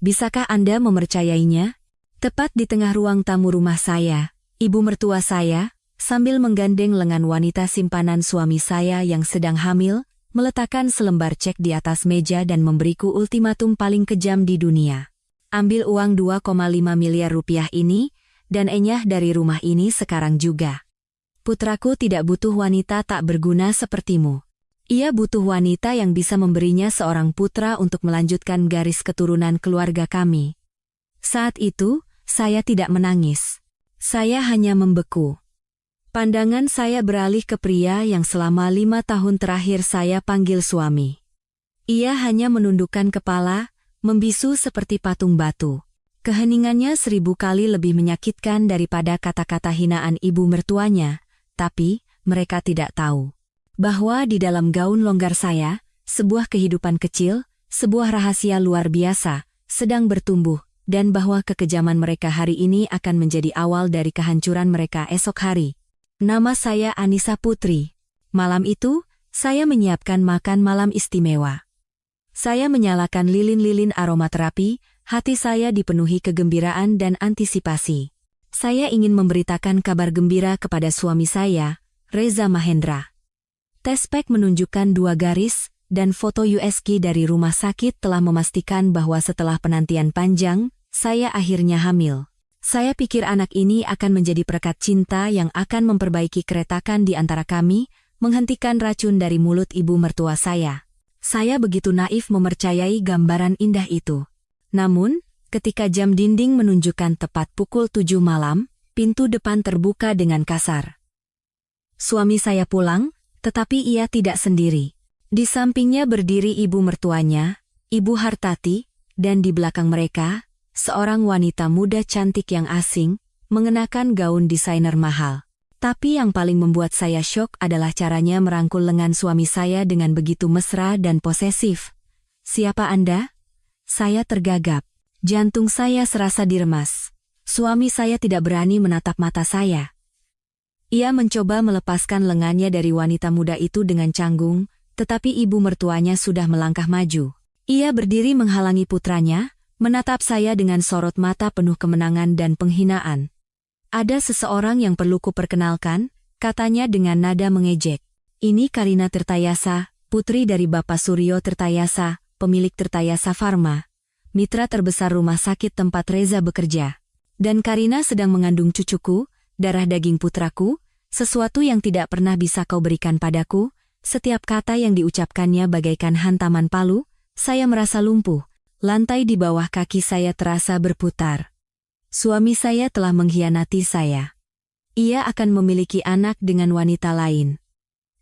Bisakah Anda mempercayainya? Tepat di tengah ruang tamu rumah saya, ibu mertua saya, sambil menggandeng lengan wanita simpanan suami saya yang sedang hamil, meletakkan selembar cek di atas meja dan memberiku ultimatum paling kejam di dunia. Ambil uang 2,5 miliar rupiah ini, dan enyah dari rumah ini sekarang juga. Putraku tidak butuh wanita tak berguna sepertimu. Ia butuh wanita yang bisa memberinya seorang putra untuk melanjutkan garis keturunan keluarga kami. Saat itu, saya tidak menangis. Saya hanya membeku. Pandangan saya beralih ke pria yang selama 5 tahun terakhir saya panggil suami. Ia hanya menundukkan kepala, membisu seperti patung batu. Keheningannya 1000 kali lebih menyakitkan daripada kata-kata hinaan ibu mertuanya, tapi mereka tidak tahu bahwa di dalam gaun longgar saya, sebuah kehidupan kecil, sebuah rahasia luar biasa, sedang bertumbuh, dan bahwa kekejaman mereka hari ini akan menjadi awal dari kehancuran mereka esok hari. Nama saya Anissa Putri. Malam itu, saya menyiapkan makan malam istimewa. Saya menyalakan lilin-lilin aromaterapi, hati saya dipenuhi kegembiraan dan antisipasi. Saya ingin memberitakan kabar gembira kepada suami saya, Reza Mahendra. Tes pack menunjukkan 2 garis, dan foto USG dari rumah sakit telah memastikan bahwa setelah penantian panjang, saya akhirnya hamil. Saya pikir anak ini akan menjadi perekat cinta yang akan memperbaiki keretakan di antara kami, menghentikan racun dari mulut ibu mertua saya. Saya begitu naif mempercayai gambaran indah itu. Namun, ketika jam dinding menunjukkan tepat pukul 7 malam, pintu depan terbuka dengan kasar. Suami saya pulang, tetapi ia tidak sendiri. Di sampingnya berdiri ibu mertuanya, Ibu Hartati, dan di belakang mereka, seorang wanita muda cantik yang asing, mengenakan gaun desainer mahal. Tapi yang paling membuat saya syok adalah caranya merangkul lengan suami saya dengan begitu mesra dan posesif. "Siapa Anda?" Saya tergagap. Jantung saya serasa diremas. Suami saya tidak berani menatap mata saya. Ia mencoba melepaskan lengannya dari wanita muda itu dengan canggung, tetapi ibu mertuanya sudah melangkah maju. Ia berdiri menghalangi putranya, menatap saya dengan sorot mata penuh kemenangan dan penghinaan. "Ada seseorang yang perlu kuperkenalkan," katanya dengan nada mengejek. "Ini Karina Tirtayasa, putri dari Bapak Suryo Tirtayasa, pemilik Tirtayasa Pharma, mitra terbesar rumah sakit tempat Reza bekerja. Dan Karina sedang mengandung cucuku, darah daging putraku, sesuatu yang tidak pernah bisa kau berikan padaku." Setiap kata yang diucapkannya bagaikan hantaman palu, saya merasa lumpuh. Lantai di bawah kaki saya terasa berputar. Suami saya telah mengkhianati saya. Ia akan memiliki anak dengan wanita lain.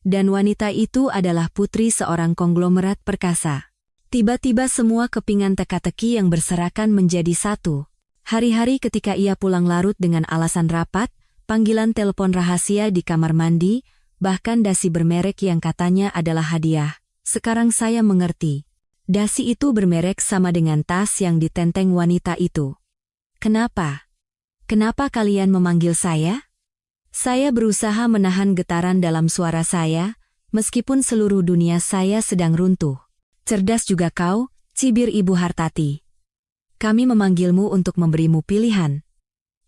Dan wanita itu adalah putri seorang konglomerat perkasa. Tiba-tiba semua kepingan teka-teki yang berserakan menjadi satu. Hari-hari ketika ia pulang larut dengan alasan rapat, panggilan telepon rahasia di kamar mandi, bahkan dasi bermerek yang katanya adalah hadiah. Sekarang saya mengerti. Dasi itu bermerek sama dengan tas yang ditenteng wanita itu. "Kenapa? Kenapa kalian memanggil saya?" Saya berusaha menahan getaran dalam suara saya, meskipun seluruh dunia saya sedang runtuh. "Cerdas juga kau," cibir Ibu Hartati. "Kami memanggilmu untuk memberimu pilihan.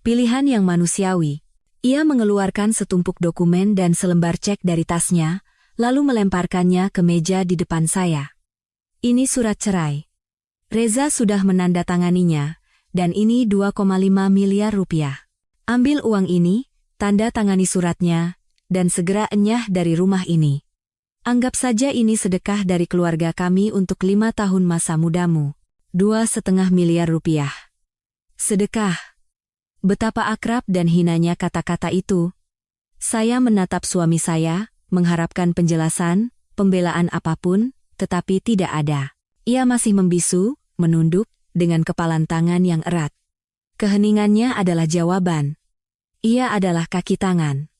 Pilihan yang manusiawi." Ia mengeluarkan setumpuk dokumen dan selembar cek dari tasnya, lalu melemparkannya ke meja di depan saya. "Ini surat cerai. Reza sudah menandatanganinya, dan ini 2,5 miliar rupiah. Ambil uang ini, tanda tangani suratnya, dan segera enyah dari rumah ini. Anggap saja ini sedekah dari keluarga kami untuk 5 tahun masa mudamu. 2,5 miliar rupiah. Sedekah." Betapa akrab dan hinanya kata-kata itu. Saya menatap suami saya, mengharapkan penjelasan, pembelaan apapun, tetapi tidak ada. Ia masih membisu, menunduk, dengan kepalan tangan yang erat. Keheningannya adalah jawaban. Ia adalah kaki tangan.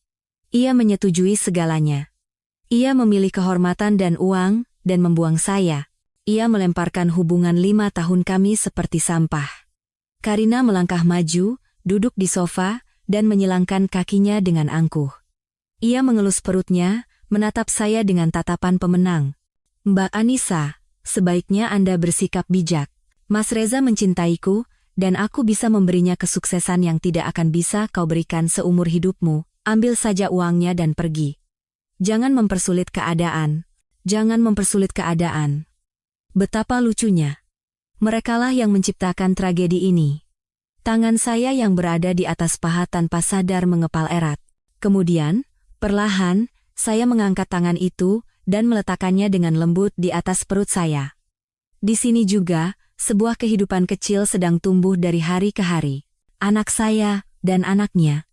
Ia menyetujui segalanya. Ia memilih kehormatan dan uang, dan membuang saya. Ia melemparkan hubungan 5 tahun kami seperti sampah. Karina melangkah maju, duduk di sofa, dan menyilangkan kakinya dengan angkuh. Ia mengelus perutnya, menatap saya dengan tatapan pemenang. "Mbak Anissa, sebaiknya Anda bersikap bijak. Mas Reza mencintaiku, dan aku bisa memberinya kesuksesan yang tidak akan bisa kau berikan seumur hidupmu. Ambil saja uangnya dan pergi. Jangan mempersulit keadaan. Jangan mempersulit keadaan. Betapa lucunya. Merekalah yang menciptakan tragedi ini. Tangan saya yang berada di atas paha tanpa sadar mengepal erat. Kemudian, perlahan, saya mengangkat tangan itu dan meletakkannya dengan lembut di atas perut saya. Di sini juga, sebuah kehidupan kecil sedang tumbuh dari hari ke hari. Anak saya dan anaknya.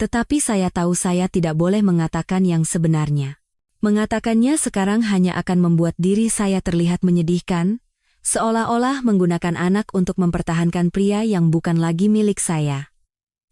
Tetapi saya tahu saya tidak boleh mengatakan yang sebenarnya. Mengatakannya sekarang hanya akan membuat diri saya terlihat menyedihkan, seolah-olah menggunakan anak untuk mempertahankan pria yang bukan lagi milik saya.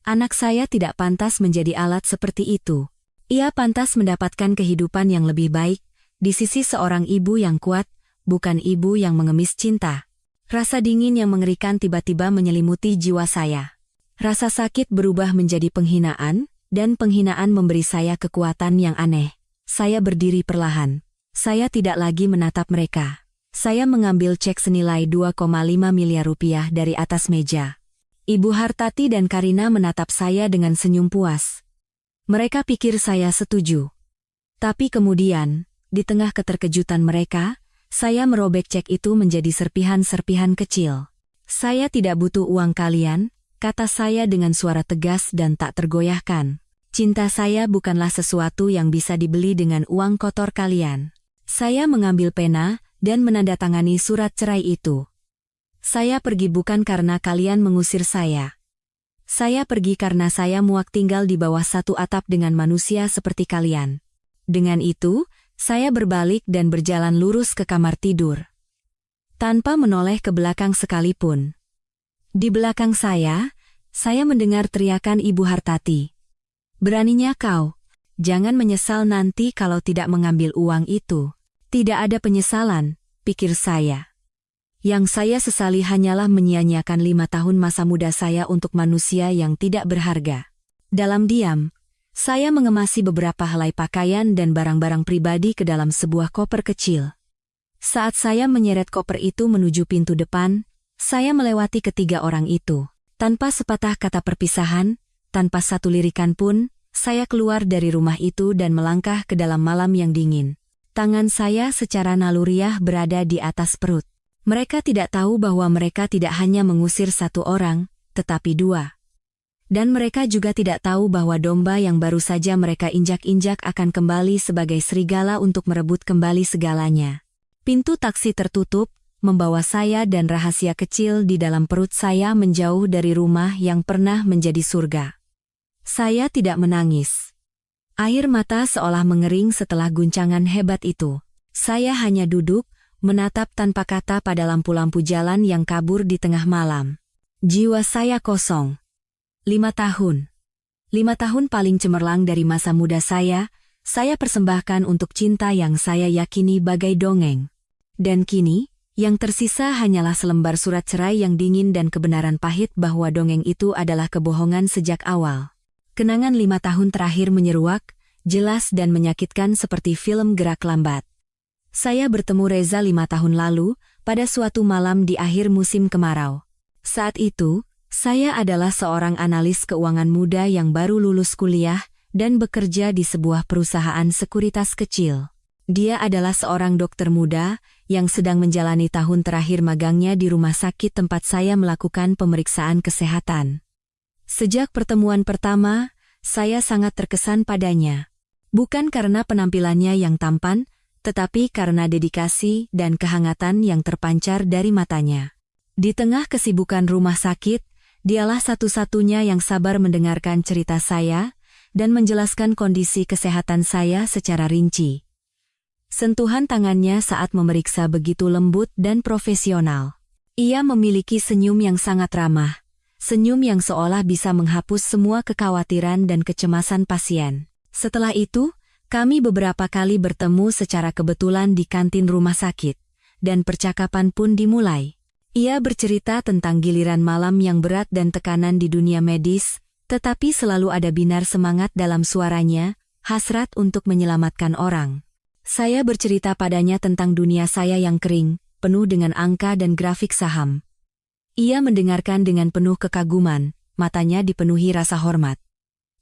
Anak saya tidak pantas menjadi alat seperti itu. Ia pantas mendapatkan kehidupan yang lebih baik, di sisi seorang ibu yang kuat, bukan ibu yang mengemis cinta. Rasa dingin yang mengerikan tiba-tiba menyelimuti jiwa saya. Rasa sakit berubah menjadi penghinaan, dan penghinaan memberi saya kekuatan yang aneh. Saya berdiri perlahan. Saya tidak lagi menatap mereka. Saya mengambil cek senilai 2,5 miliar rupiah dari atas meja. Ibu Hartati dan Karina menatap saya dengan senyum puas. Mereka pikir saya setuju. Tapi kemudian, di tengah keterkejutan mereka, saya merobek cek itu menjadi serpihan-serpihan kecil. Saya tidak butuh uang kalian, kata saya dengan suara tegas dan tak tergoyahkan. Cinta saya bukanlah sesuatu yang bisa dibeli dengan uang kotor kalian. Saya mengambil pena dan menandatangani surat cerai itu. Saya pergi bukan karena kalian mengusir saya. Saya pergi karena saya muak tinggal di bawah satu atap dengan manusia seperti kalian. Dengan itu, saya berbalik dan berjalan lurus ke kamar tidur. Tanpa menoleh ke belakang sekalipun. Di belakang saya mendengar teriakan Ibu Hartati. Beraninya kau, jangan menyesal nanti kalau tidak mengambil uang itu. Tidak ada penyesalan, pikir saya. Yang saya sesali hanyalah menyia-nyiakan 5 tahun masa muda saya untuk manusia yang tidak berharga. Dalam diam, saya mengemasi beberapa helai pakaian dan barang-barang pribadi ke dalam sebuah koper kecil. Saat saya menyeret koper itu menuju pintu depan, saya melewati ketiga orang itu. Tanpa sepatah kata perpisahan, tanpa satu lirikan pun, saya keluar dari rumah itu dan melangkah ke dalam malam yang dingin. Tangan saya secara naluriah berada di atas perut. Mereka tidak tahu bahwa mereka tidak hanya mengusir satu orang, tetapi 2. Dan mereka juga tidak tahu bahwa domba yang baru saja mereka injak-injak akan kembali sebagai serigala untuk merebut kembali segalanya. Pintu taksi tertutup, membawa saya dan rahasia kecil di dalam perut saya menjauh dari rumah yang pernah menjadi surga. Saya tidak menangis. Air mata seolah mengering setelah guncangan hebat itu. Saya hanya duduk, menatap tanpa kata pada lampu-lampu jalan yang kabur di tengah malam. Jiwa saya kosong. 5 tahun. 5 tahun paling cemerlang dari masa muda saya persembahkan untuk cinta yang saya yakini bagai dongeng. Dan kini, yang tersisa hanyalah selembar surat cerai yang dingin dan kebenaran pahit bahwa dongeng itu adalah kebohongan sejak awal. Kenangan 5 tahun terakhir menyeruak, jelas dan menyakitkan seperti film gerak lambat. Saya bertemu Reza 5 tahun lalu, pada suatu malam di akhir musim kemarau. Saat itu, saya adalah seorang analis keuangan muda yang baru lulus kuliah dan bekerja di sebuah perusahaan sekuritas kecil. Dia adalah seorang dokter muda yang sedang menjalani tahun terakhir magangnya di rumah sakit tempat saya melakukan pemeriksaan kesehatan. Sejak pertemuan pertama, saya sangat terkesan padanya. Bukan karena penampilannya yang tampan, tetapi karena dedikasi dan kehangatan yang terpancar dari matanya. Di tengah kesibukan rumah sakit, dialah satu-satunya yang sabar mendengarkan cerita saya dan menjelaskan kondisi kesehatan saya secara rinci. Sentuhan tangannya saat memeriksa begitu lembut dan profesional. Ia memiliki senyum yang sangat ramah, senyum yang seolah bisa menghapus semua kekhawatiran dan kecemasan pasien. Setelah itu, kami beberapa kali bertemu secara kebetulan di kantin rumah sakit, dan percakapan pun dimulai. Ia bercerita tentang giliran malam yang berat dan tekanan di dunia medis, tetapi selalu ada binar semangat dalam suaranya, hasrat untuk menyelamatkan orang. Saya bercerita padanya tentang dunia saya yang kering, penuh dengan angka dan grafik saham. Ia mendengarkan dengan penuh kekaguman, matanya dipenuhi rasa hormat.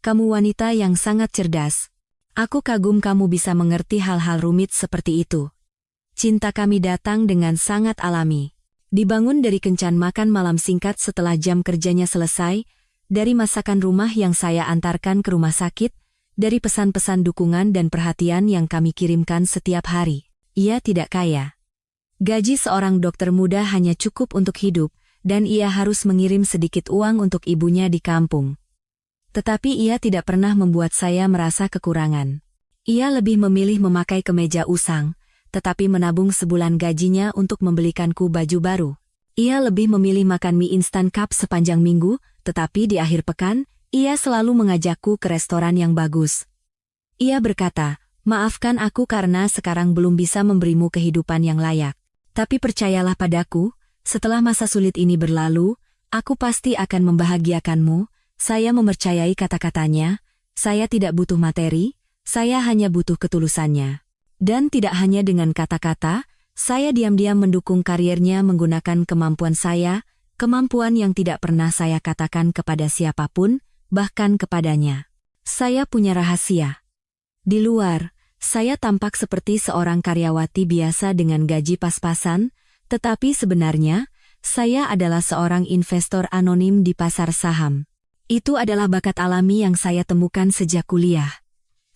Kamu wanita yang sangat cerdas. Aku kagum kamu bisa mengerti hal-hal rumit seperti itu. Cinta kami datang dengan sangat alami. Dibangun dari kencan makan malam singkat setelah jam kerjanya selesai, dari masakan rumah yang saya antarkan ke rumah sakit, dari pesan-pesan dukungan dan perhatian yang kami kirimkan setiap hari. Ia tidak kaya. Gaji seorang dokter muda hanya cukup untuk hidup, dan ia harus mengirim sedikit uang untuk ibunya di kampung. Tetapi ia tidak pernah membuat saya merasa kekurangan. Ia lebih memilih memakai kemeja usang, tetapi menabung sebulan gajinya untuk membelikanku baju baru. Ia lebih memilih makan mie instan cup sepanjang minggu, tetapi di akhir pekan, ia selalu mengajakku ke restoran yang bagus. Ia berkata, "Maafkan aku karena sekarang belum bisa memberimu kehidupan yang layak. Tapi percayalah padaku, setelah masa sulit ini berlalu, aku pasti akan membahagiakanmu." Saya mempercayai kata-katanya, saya tidak butuh materi, saya hanya butuh ketulusannya. Dan tidak hanya dengan kata-kata, saya diam-diam mendukung karirnya menggunakan kemampuan saya, kemampuan yang tidak pernah saya katakan kepada siapapun, bahkan kepadanya. Saya punya rahasia. Di luar, saya tampak seperti seorang karyawati biasa dengan gaji pas-pasan, tetapi sebenarnya, saya adalah seorang investor anonim di pasar saham. Itu adalah bakat alami yang saya temukan sejak kuliah.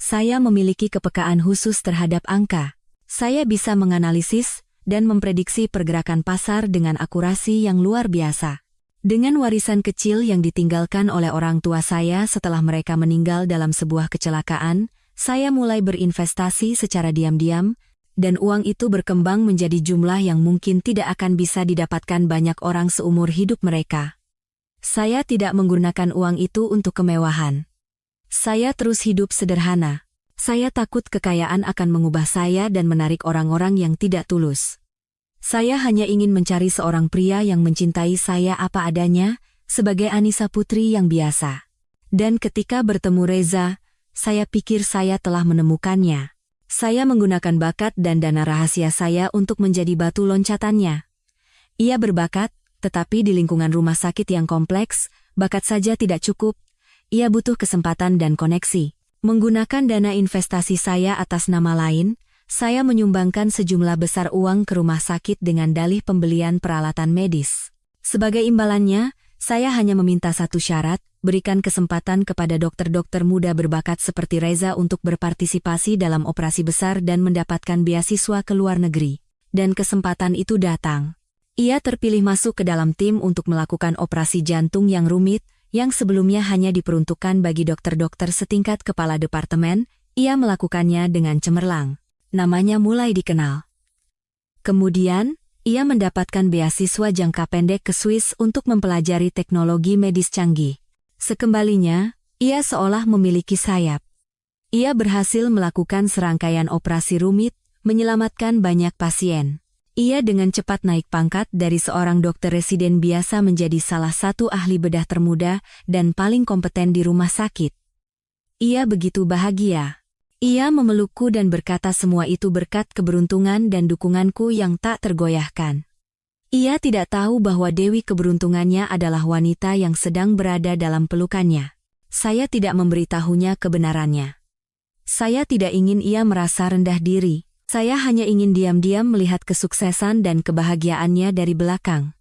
Saya memiliki kepekaan khusus terhadap angka. Saya bisa menganalisis dan memprediksi pergerakan pasar dengan akurasi yang luar biasa. Dengan warisan kecil yang ditinggalkan oleh orang tua saya setelah mereka meninggal dalam sebuah kecelakaan, saya mulai berinvestasi secara diam-diam, dan uang itu berkembang menjadi jumlah yang mungkin tidak akan bisa didapatkan banyak orang seumur hidup mereka. Saya tidak menggunakan uang itu untuk kemewahan. Saya terus hidup sederhana. Saya takut kekayaan akan mengubah saya dan menarik orang-orang yang tidak tulus. Saya hanya ingin mencari seorang pria yang mencintai saya apa adanya, sebagai Anissa Putri yang biasa. Dan ketika bertemu Reza, saya pikir saya telah menemukannya. Saya menggunakan bakat dan dana rahasia saya untuk menjadi batu loncatannya. Ia berbakat, tetapi di lingkungan rumah sakit yang kompleks, bakat saja tidak cukup. Ia butuh kesempatan dan koneksi. Menggunakan dana investasi saya atas nama lain, saya menyumbangkan sejumlah besar uang ke rumah sakit dengan dalih pembelian peralatan medis. Sebagai imbalannya, saya hanya meminta satu syarat, berikan kesempatan kepada dokter-dokter muda berbakat seperti Reza untuk berpartisipasi dalam operasi besar dan mendapatkan beasiswa ke luar negeri. Dan kesempatan itu datang. Ia terpilih masuk ke dalam tim untuk melakukan operasi jantung yang rumit, yang sebelumnya hanya diperuntukkan bagi dokter-dokter setingkat kepala departemen. Ia melakukannya dengan cemerlang. Namanya mulai dikenal. Kemudian, ia mendapatkan beasiswa jangka pendek ke Swiss untuk mempelajari teknologi medis canggih. Sekembalinya, ia seolah memiliki sayap. Ia berhasil melakukan serangkaian operasi rumit, menyelamatkan banyak pasien. Ia dengan cepat naik pangkat dari seorang dokter residen biasa menjadi salah satu ahli bedah termuda dan paling kompeten di rumah sakit. Ia begitu bahagia. Ia memelukku dan berkata semua itu berkat keberuntungan dan dukunganku yang tak tergoyahkan. Ia tidak tahu bahwa Dewi keberuntungannya adalah wanita yang sedang berada dalam pelukannya. Saya tidak memberitahunya kebenarannya. Saya tidak ingin ia merasa rendah diri. Saya hanya ingin diam-diam melihat kesuksesan dan kebahagiaannya dari belakang.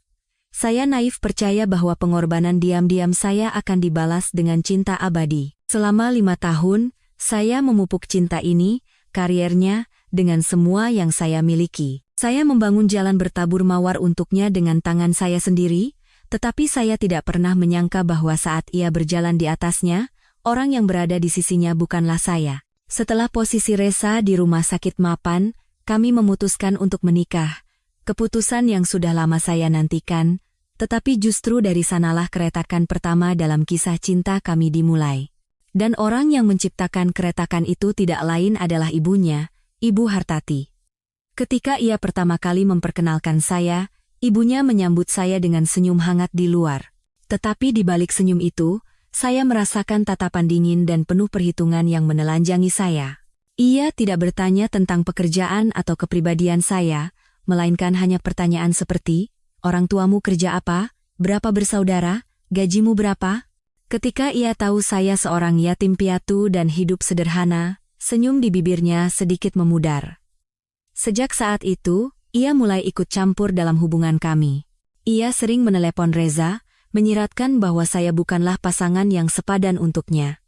Saya naif percaya bahwa pengorbanan diam-diam saya akan dibalas dengan cinta abadi. Selama 5 tahun, saya memupuk cinta ini, kariernya, dengan semua yang saya miliki. Saya membangun jalan bertabur mawar untuknya dengan tangan saya sendiri, tetapi saya tidak pernah menyangka bahwa saat ia berjalan di atasnya, orang yang berada di sisinya bukanlah saya. Setelah posisi Reza di rumah sakit mapan, kami memutuskan untuk menikah. Keputusan yang sudah lama saya nantikan, tetapi justru dari sanalah keretakan pertama dalam kisah cinta kami dimulai. Dan orang yang menciptakan keretakan itu tidak lain adalah ibunya, Ibu Hartati. Ketika ia pertama kali memperkenalkan saya, ibunya menyambut saya dengan senyum hangat di luar. Tetapi di balik senyum itu, saya merasakan tatapan dingin dan penuh perhitungan yang menelanjangi saya. Ia tidak bertanya tentang pekerjaan atau kepribadian saya, melainkan hanya pertanyaan seperti, orang tuamu kerja apa, berapa bersaudara, gajimu berapa? Ketika ia tahu saya seorang yatim piatu dan hidup sederhana, senyum di bibirnya sedikit memudar. Sejak saat itu, ia mulai ikut campur dalam hubungan kami. Ia sering menelepon Reza, menyiratkan bahwa saya bukanlah pasangan yang sepadan untuknya.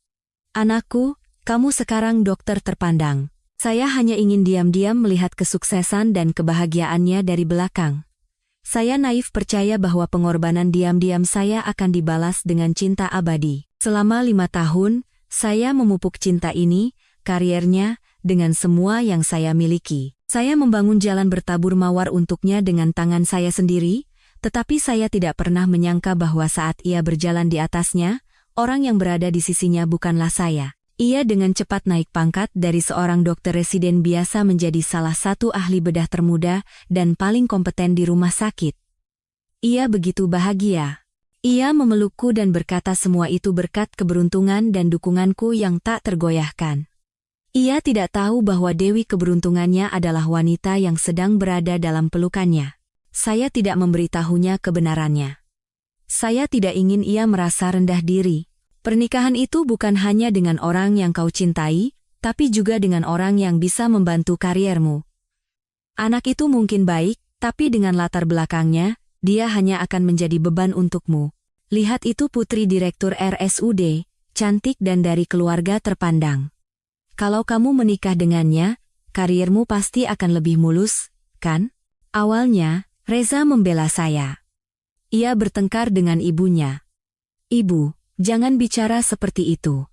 Anakku, kamu sekarang dokter terpandang. Saya hanya ingin diam-diam melihat kesuksesan dan kebahagiaannya dari belakang. Saya naif percaya bahwa pengorbanan diam-diam saya akan dibalas dengan cinta abadi. Selama 5 tahun, saya memupuk cinta ini, kariernya, dengan semua yang saya miliki. Saya membangun jalan bertabur mawar untuknya dengan tangan saya sendiri, tetapi saya tidak pernah menyangka bahwa saat ia berjalan di atasnya, orang yang berada di sisinya bukanlah saya. Ia dengan cepat naik pangkat dari seorang dokter residen biasa menjadi salah satu ahli bedah termuda dan paling kompeten di rumah sakit. Ia begitu bahagia. Ia memelukku dan berkata semua itu berkat keberuntungan dan dukunganku yang tak tergoyahkan. Ia tidak tahu bahwa dewi keberuntungannya adalah wanita yang sedang berada dalam pelukannya. Saya tidak memberitahunya kebenarannya. Saya tidak ingin ia merasa rendah diri. Pernikahan itu bukan hanya dengan orang yang kau cintai, tapi juga dengan orang yang bisa membantu kariermu. Anak itu mungkin baik, tapi dengan latar belakangnya, dia hanya akan menjadi beban untukmu. Lihat itu putri direktur RSUD, cantik dan dari keluarga terpandang. Kalau kamu menikah dengannya, kariermu pasti akan lebih mulus, kan? Awalnya, Reza membela saya. Ia bertengkar dengan ibunya. Ibu, jangan bicara seperti itu.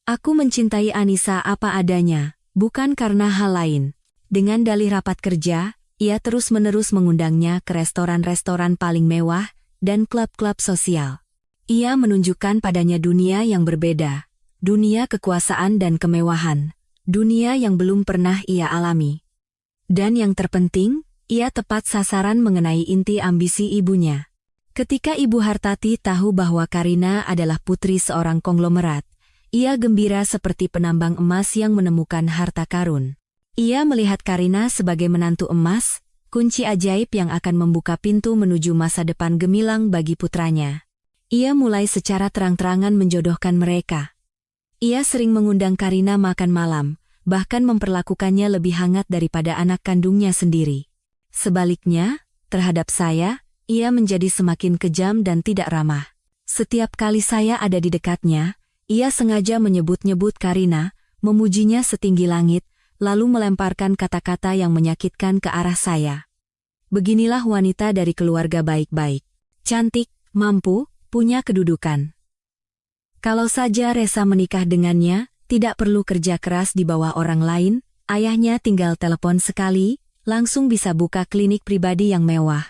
Aku mencintai Anissa apa adanya, bukan karena hal lain. Dengan dalih rapat kerja, ia terus-menerus mengundangnya ke restoran-restoran paling mewah dan klub-klub sosial. Ia menunjukkan padanya dunia yang berbeda, dunia kekuasaan dan kemewahan, dunia yang belum pernah ia alami. Dan yang terpenting, ia tepat sasaran mengenai inti ambisi ibunya. Ketika Ibu Hartati tahu bahwa Karina adalah putri seorang konglomerat, ia gembira seperti penambang emas yang menemukan harta karun. Ia melihat Karina sebagai menantu emas, kunci ajaib yang akan membuka pintu menuju masa depan gemilang bagi putranya. Ia mulai secara terang-terangan menjodohkan mereka. Ia sering mengundang Karina makan malam, bahkan memperlakukannya lebih hangat daripada anak kandungnya sendiri. Sebaliknya, terhadap saya, ia menjadi semakin kejam dan tidak ramah. Setiap kali saya ada di dekatnya, ia sengaja menyebut-nyebut Karina, memujinya setinggi langit, lalu melemparkan kata-kata yang menyakitkan ke arah saya. Beginilah wanita dari keluarga baik-baik. Cantik, mampu, punya kedudukan. Kalau saja Reza menikah dengannya, tidak perlu kerja keras di bawah orang lain, ayahnya tinggal telepon sekali, langsung bisa buka klinik pribadi yang mewah.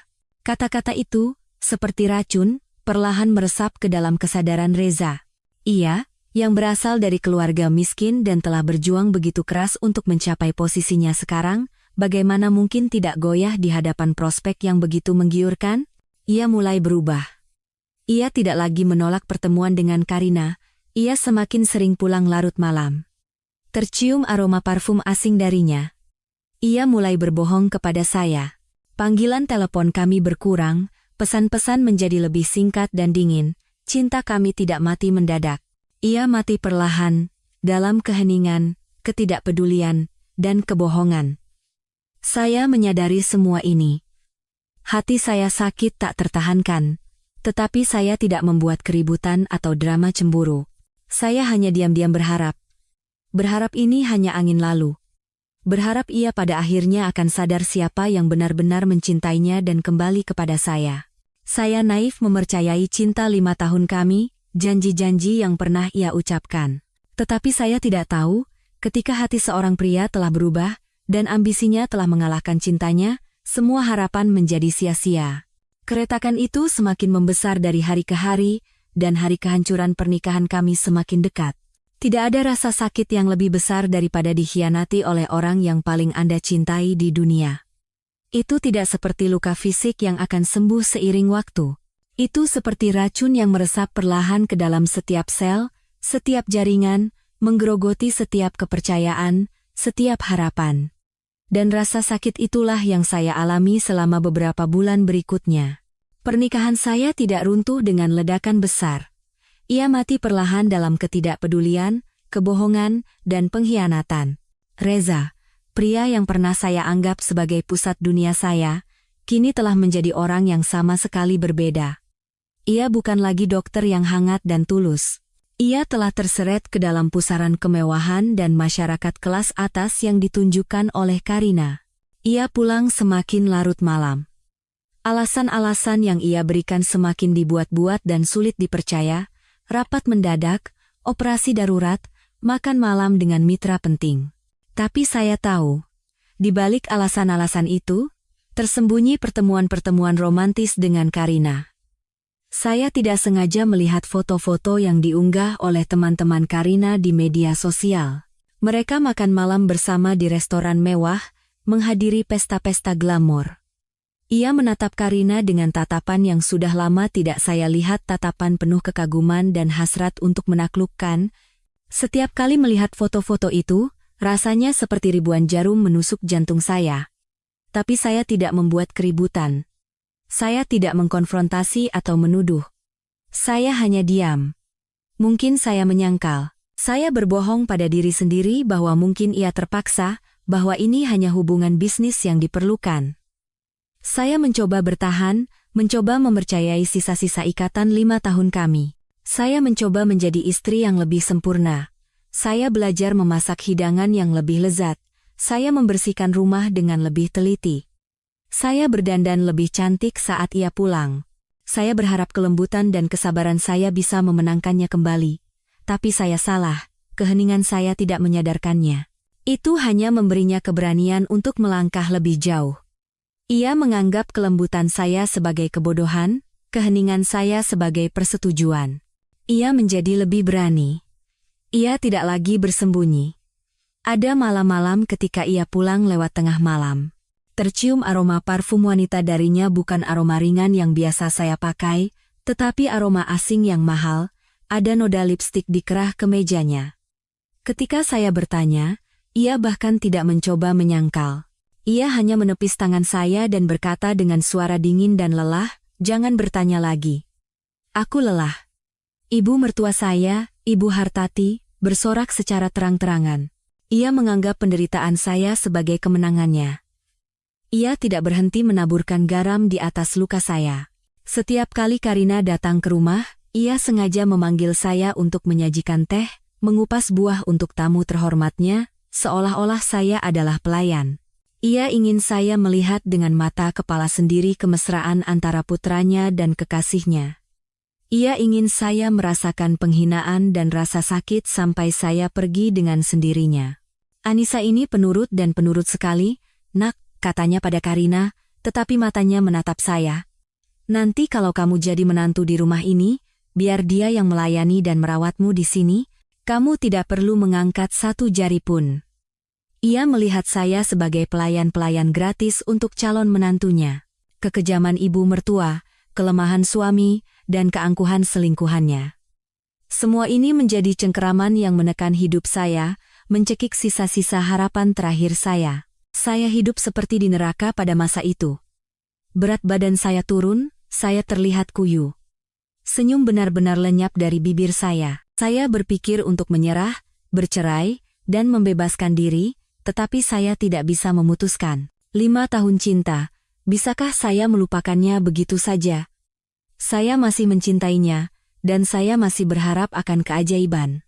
Kata-kata itu, seperti racun, perlahan meresap ke dalam kesadaran Reza. Ia, yang berasal dari keluarga miskin dan telah berjuang begitu keras untuk mencapai posisinya sekarang, bagaimana mungkin tidak goyah di hadapan prospek yang begitu menggiurkan? Ia mulai berubah. Ia tidak lagi menolak pertemuan dengan Karina, ia semakin sering pulang larut malam. Tercium aroma parfum asing darinya. Ia mulai berbohong kepada saya. Panggilan telepon kami berkurang, pesan-pesan menjadi lebih singkat dan dingin, cinta kami tidak mati mendadak. Ia mati perlahan, dalam keheningan, ketidakpedulian, dan kebohongan. Saya menyadari semua ini. Hati saya sakit tak tertahankan, tetapi saya tidak membuat keributan atau drama cemburu. Saya hanya diam-diam berharap. Berharap ini hanya angin lalu. Berharap ia pada akhirnya akan sadar siapa yang benar-benar mencintainya dan kembali kepada saya. Saya naif mempercayai cinta 5 tahun kami, janji-janji yang pernah ia ucapkan. Tetapi saya tidak tahu, ketika hati seorang pria telah berubah, dan ambisinya telah mengalahkan cintanya, semua harapan menjadi sia-sia. Keretakan itu semakin membesar dari hari ke hari, dan hari kehancuran pernikahan kami semakin dekat. Tidak ada rasa sakit yang lebih besar daripada dikhianati oleh orang yang paling Anda cintai di dunia. Itu tidak seperti luka fisik yang akan sembuh seiring waktu. Itu seperti racun yang meresap perlahan ke dalam setiap sel, setiap jaringan, menggerogoti setiap kepercayaan, setiap harapan. Dan rasa sakit itulah yang saya alami selama beberapa bulan berikutnya. Pernikahan saya tidak runtuh dengan ledakan besar. Ia mati perlahan dalam ketidakpedulian, kebohongan, dan pengkhianatan. Reza, pria yang pernah saya anggap sebagai pusat dunia saya, kini telah menjadi orang yang sama sekali berbeda. Ia bukan lagi dokter yang hangat dan tulus. Ia telah terseret ke dalam pusaran kemewahan dan masyarakat kelas atas yang ditunjukkan oleh Karina. Ia pulang semakin larut malam. Alasan-alasan yang ia berikan semakin dibuat-buat dan sulit dipercaya, rapat mendadak, operasi darurat, makan malam dengan mitra penting. Tapi saya tahu, di balik alasan-alasan itu, tersembunyi pertemuan-pertemuan romantis dengan Karina. Saya tidak sengaja melihat foto-foto yang diunggah oleh teman-teman Karina di media sosial. Mereka makan malam bersama di restoran mewah, menghadiri pesta-pesta glamor. Ia menatap Karina dengan tatapan yang sudah lama tidak saya lihat, tatapan penuh kekaguman dan hasrat untuk menaklukkan. Setiap kali melihat foto-foto itu, rasanya seperti ribuan jarum menusuk jantung saya. Tapi saya tidak membuat keributan. Saya tidak mengkonfrontasi atau menuduh. Saya hanya diam. Mungkin saya menyangkal. Saya berbohong pada diri sendiri bahwa mungkin ia terpaksa, bahwa ini hanya hubungan bisnis yang diperlukan. Saya mencoba bertahan, mencoba mempercayai sisa-sisa ikatan 5 tahun kami. Saya mencoba menjadi istri yang lebih sempurna. Saya belajar memasak hidangan yang lebih lezat. Saya membersihkan rumah dengan lebih teliti. Saya berdandan lebih cantik saat ia pulang. Saya berharap kelembutan dan kesabaran saya bisa memenangkannya kembali. Tapi saya salah, keheningan saya tidak menyadarkannya. Itu hanya memberinya keberanian untuk melangkah lebih jauh. Ia menganggap kelembutan saya sebagai kebodohan, keheningan saya sebagai persetujuan. Ia menjadi lebih berani. Ia tidak lagi bersembunyi. Ada malam-malam ketika ia pulang lewat tengah malam. Tercium aroma parfum wanita darinya, bukan aroma ringan yang biasa saya pakai, tetapi aroma asing yang mahal. Ada noda lipstik di kerah kemejanya. Ketika saya bertanya, ia bahkan tidak mencoba menyangkal. Ia hanya menepis tangan saya dan berkata dengan suara dingin dan lelah, "Jangan bertanya lagi. Aku lelah." Ibu mertua saya, Ibu Hartati, bersorak secara terang-terangan. Ia menganggap penderitaan saya sebagai kemenangannya. Ia tidak berhenti menaburkan garam di atas luka saya. Setiap kali Karina datang ke rumah, ia sengaja memanggil saya untuk menyajikan teh, mengupas buah untuk tamu terhormatnya, seolah-olah saya adalah pelayan. Ia ingin saya melihat dengan mata kepala sendiri kemesraan antara putranya dan kekasihnya. Ia ingin saya merasakan penghinaan dan rasa sakit sampai saya pergi dengan sendirinya. "Anissa ini penurut dan penurut sekali, Nak," katanya pada Karina, tetapi matanya menatap saya. "Nanti kalau kamu jadi menantu di rumah ini, biar dia yang melayani dan merawatmu di sini, kamu tidak perlu mengangkat satu jari pun." Ia melihat saya sebagai pelayan-pelayan gratis untuk calon menantunya. Kekejaman ibu mertua, kelemahan suami, dan keangkuhan selingkuhannya. Semua ini menjadi cengkeraman yang menekan hidup saya, mencekik sisa-sisa harapan terakhir saya. Saya hidup seperti di neraka pada masa itu. Berat badan saya turun, saya terlihat kuyu. Senyum benar-benar lenyap dari bibir saya. Saya berpikir untuk menyerah, bercerai, dan membebaskan diri, tetapi saya tidak bisa memutuskan. 5 tahun cinta, bisakah saya melupakannya begitu saja? Saya masih mencintainya, dan saya masih berharap akan keajaiban.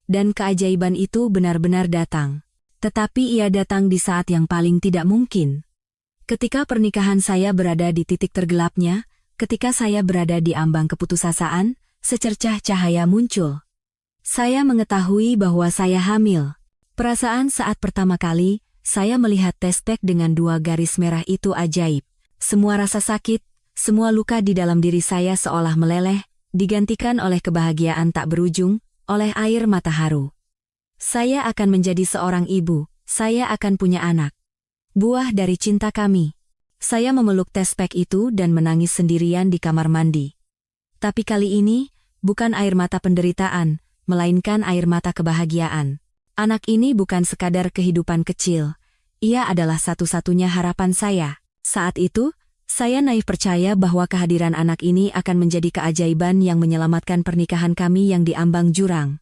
Dan keajaiban itu benar-benar datang. Tetapi ia datang di saat yang paling tidak mungkin. Ketika pernikahan saya berada di titik tergelapnya, ketika saya berada di ambang keputusasaan, secercah cahaya muncul. Saya mengetahui bahwa saya hamil. Perasaan saat pertama kali, saya melihat tespek dengan 2 garis merah itu ajaib. Semua rasa sakit, semua luka di dalam diri saya seolah meleleh, digantikan oleh kebahagiaan tak berujung, oleh air mata haru. Saya akan menjadi seorang ibu, saya akan punya anak. Buah dari cinta kami. Saya memeluk tespek itu dan menangis sendirian di kamar mandi. Tapi kali ini, bukan air mata penderitaan, melainkan air mata kebahagiaan. Anak ini bukan sekadar kehidupan kecil. Ia adalah satu-satunya harapan saya. Saat itu, saya naif percaya bahwa kehadiran anak ini akan menjadi keajaiban yang menyelamatkan pernikahan kami yang diambang jurang.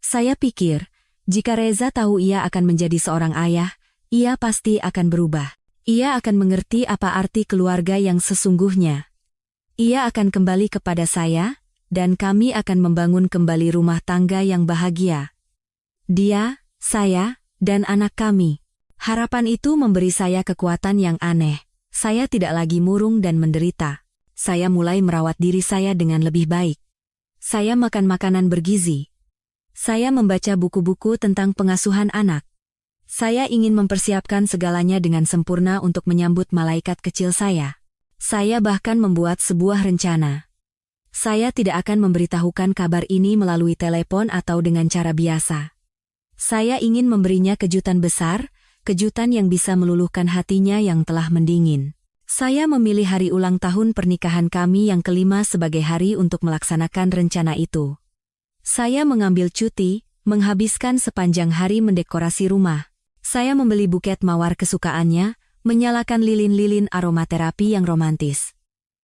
Saya pikir, jika Reza tahu ia akan menjadi seorang ayah, ia pasti akan berubah. Ia akan mengerti apa arti keluarga yang sesungguhnya. Ia akan kembali kepada saya, dan kami akan membangun kembali rumah tangga yang bahagia. Dia, saya, dan anak kami. Harapan itu memberi saya kekuatan yang aneh. Saya tidak lagi murung dan menderita. Saya mulai merawat diri saya dengan lebih baik. Saya makan makanan bergizi. Saya membaca buku-buku tentang pengasuhan anak. Saya ingin mempersiapkan segalanya dengan sempurna untuk menyambut malaikat kecil saya. Saya bahkan membuat sebuah rencana. Saya tidak akan memberitahukan kabar ini melalui telepon atau dengan cara biasa. Saya ingin memberinya kejutan besar, kejutan yang bisa meluluhkan hatinya yang telah mendingin. Saya memilih hari ulang tahun pernikahan kami yang kelima sebagai hari untuk melaksanakan rencana itu. Saya mengambil cuti, menghabiskan sepanjang hari mendekorasi rumah. Saya membeli buket mawar kesukaannya, menyalakan lilin-lilin aromaterapi yang romantis.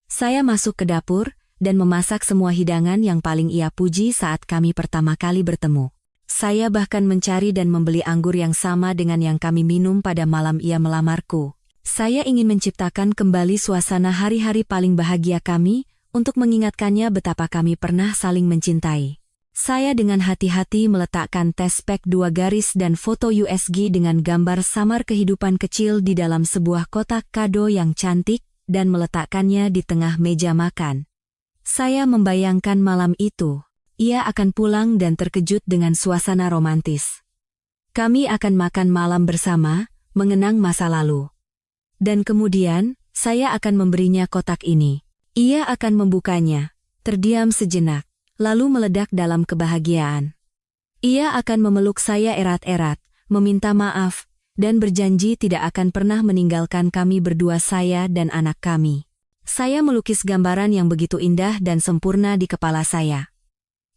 Saya masuk ke dapur dan memasak semua hidangan yang paling ia puji saat kami pertama kali bertemu. Saya bahkan mencari dan membeli anggur yang sama dengan yang kami minum pada malam ia melamarku. Saya ingin menciptakan kembali suasana hari-hari paling bahagia kami untuk mengingatkannya betapa kami pernah saling mencintai. Saya dengan hati-hati meletakkan tespek 2 garis dan foto USG dengan gambar samar kehidupan kecil di dalam sebuah kotak kado yang cantik dan meletakkannya di tengah meja makan. Saya membayangkan malam itu. Ia akan pulang dan terkejut dengan suasana romantis. Kami akan makan malam bersama, mengenang masa lalu. Dan kemudian, saya akan memberinya kotak ini. Ia akan membukanya, terdiam sejenak, lalu meledak dalam kebahagiaan. Ia akan memeluk saya erat-erat, meminta maaf, dan berjanji tidak akan pernah meninggalkan kami berdua, saya dan anak kami. Saya melukis gambaran yang begitu indah dan sempurna di kepala saya.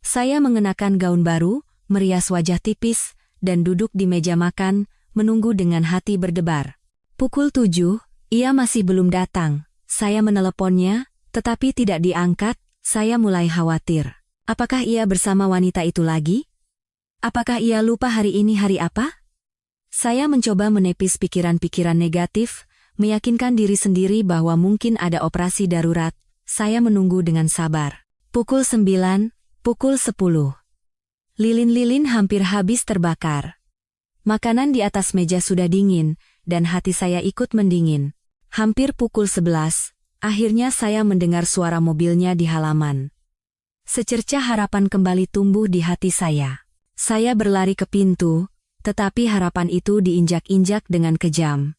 Saya mengenakan gaun baru, merias wajah tipis, dan duduk di meja makan, menunggu dengan hati berdebar. Pukul 7, ia masih belum datang. Saya meneleponnya, tetapi tidak diangkat. Saya mulai khawatir. Apakah ia bersama wanita itu lagi? Apakah ia lupa hari ini hari apa? Saya mencoba menepis pikiran-pikiran negatif, meyakinkan diri sendiri bahwa mungkin ada operasi darurat. Saya menunggu dengan sabar. Pukul 9, pukul 10. Lilin-lilin hampir habis terbakar. Makanan di atas meja sudah dingin, dan hati saya ikut mendingin. Hampir pukul 11, akhirnya saya mendengar suara mobilnya di halaman. Secercah harapan kembali tumbuh di hati saya. Saya berlari ke pintu, tetapi harapan itu diinjak-injak dengan kejam.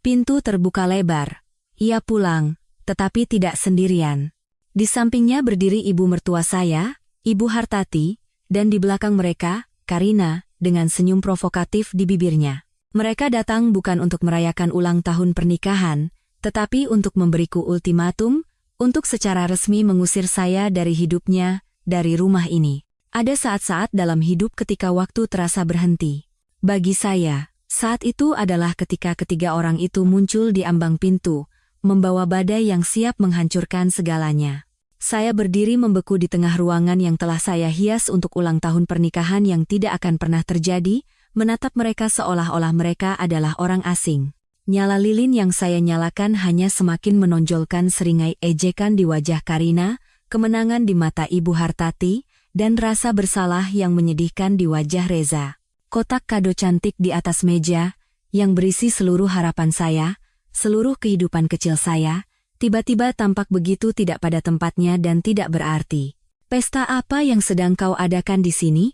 Pintu terbuka lebar. Ia pulang, tetapi tidak sendirian. Di sampingnya berdiri ibu mertua saya, Ibu Hartati, dan di belakang mereka, Karina, dengan senyum provokatif di bibirnya. Mereka datang bukan untuk merayakan ulang tahun pernikahan, tetapi untuk memberiku ultimatum, untuk secara resmi mengusir saya dari hidupnya, dari rumah ini. Ada saat-saat dalam hidup ketika waktu terasa berhenti. Bagi saya, saat itu adalah ketika ketiga orang itu muncul di ambang pintu, membawa badai yang siap menghancurkan segalanya. Saya berdiri membeku di tengah ruangan yang telah saya hias untuk ulang tahun pernikahan yang tidak akan pernah terjadi, menatap mereka seolah-olah mereka adalah orang asing. Nyala lilin yang saya nyalakan hanya semakin menonjolkan seringai ejekan di wajah Karina, kemenangan di mata Ibu Hartati, dan rasa bersalah yang menyedihkan di wajah Reza. Kotak kado cantik di atas meja, yang berisi seluruh harapan saya, seluruh kehidupan kecil saya, tiba-tiba tampak begitu tidak pada tempatnya dan tidak berarti. Pesta apa yang sedang kau adakan di sini?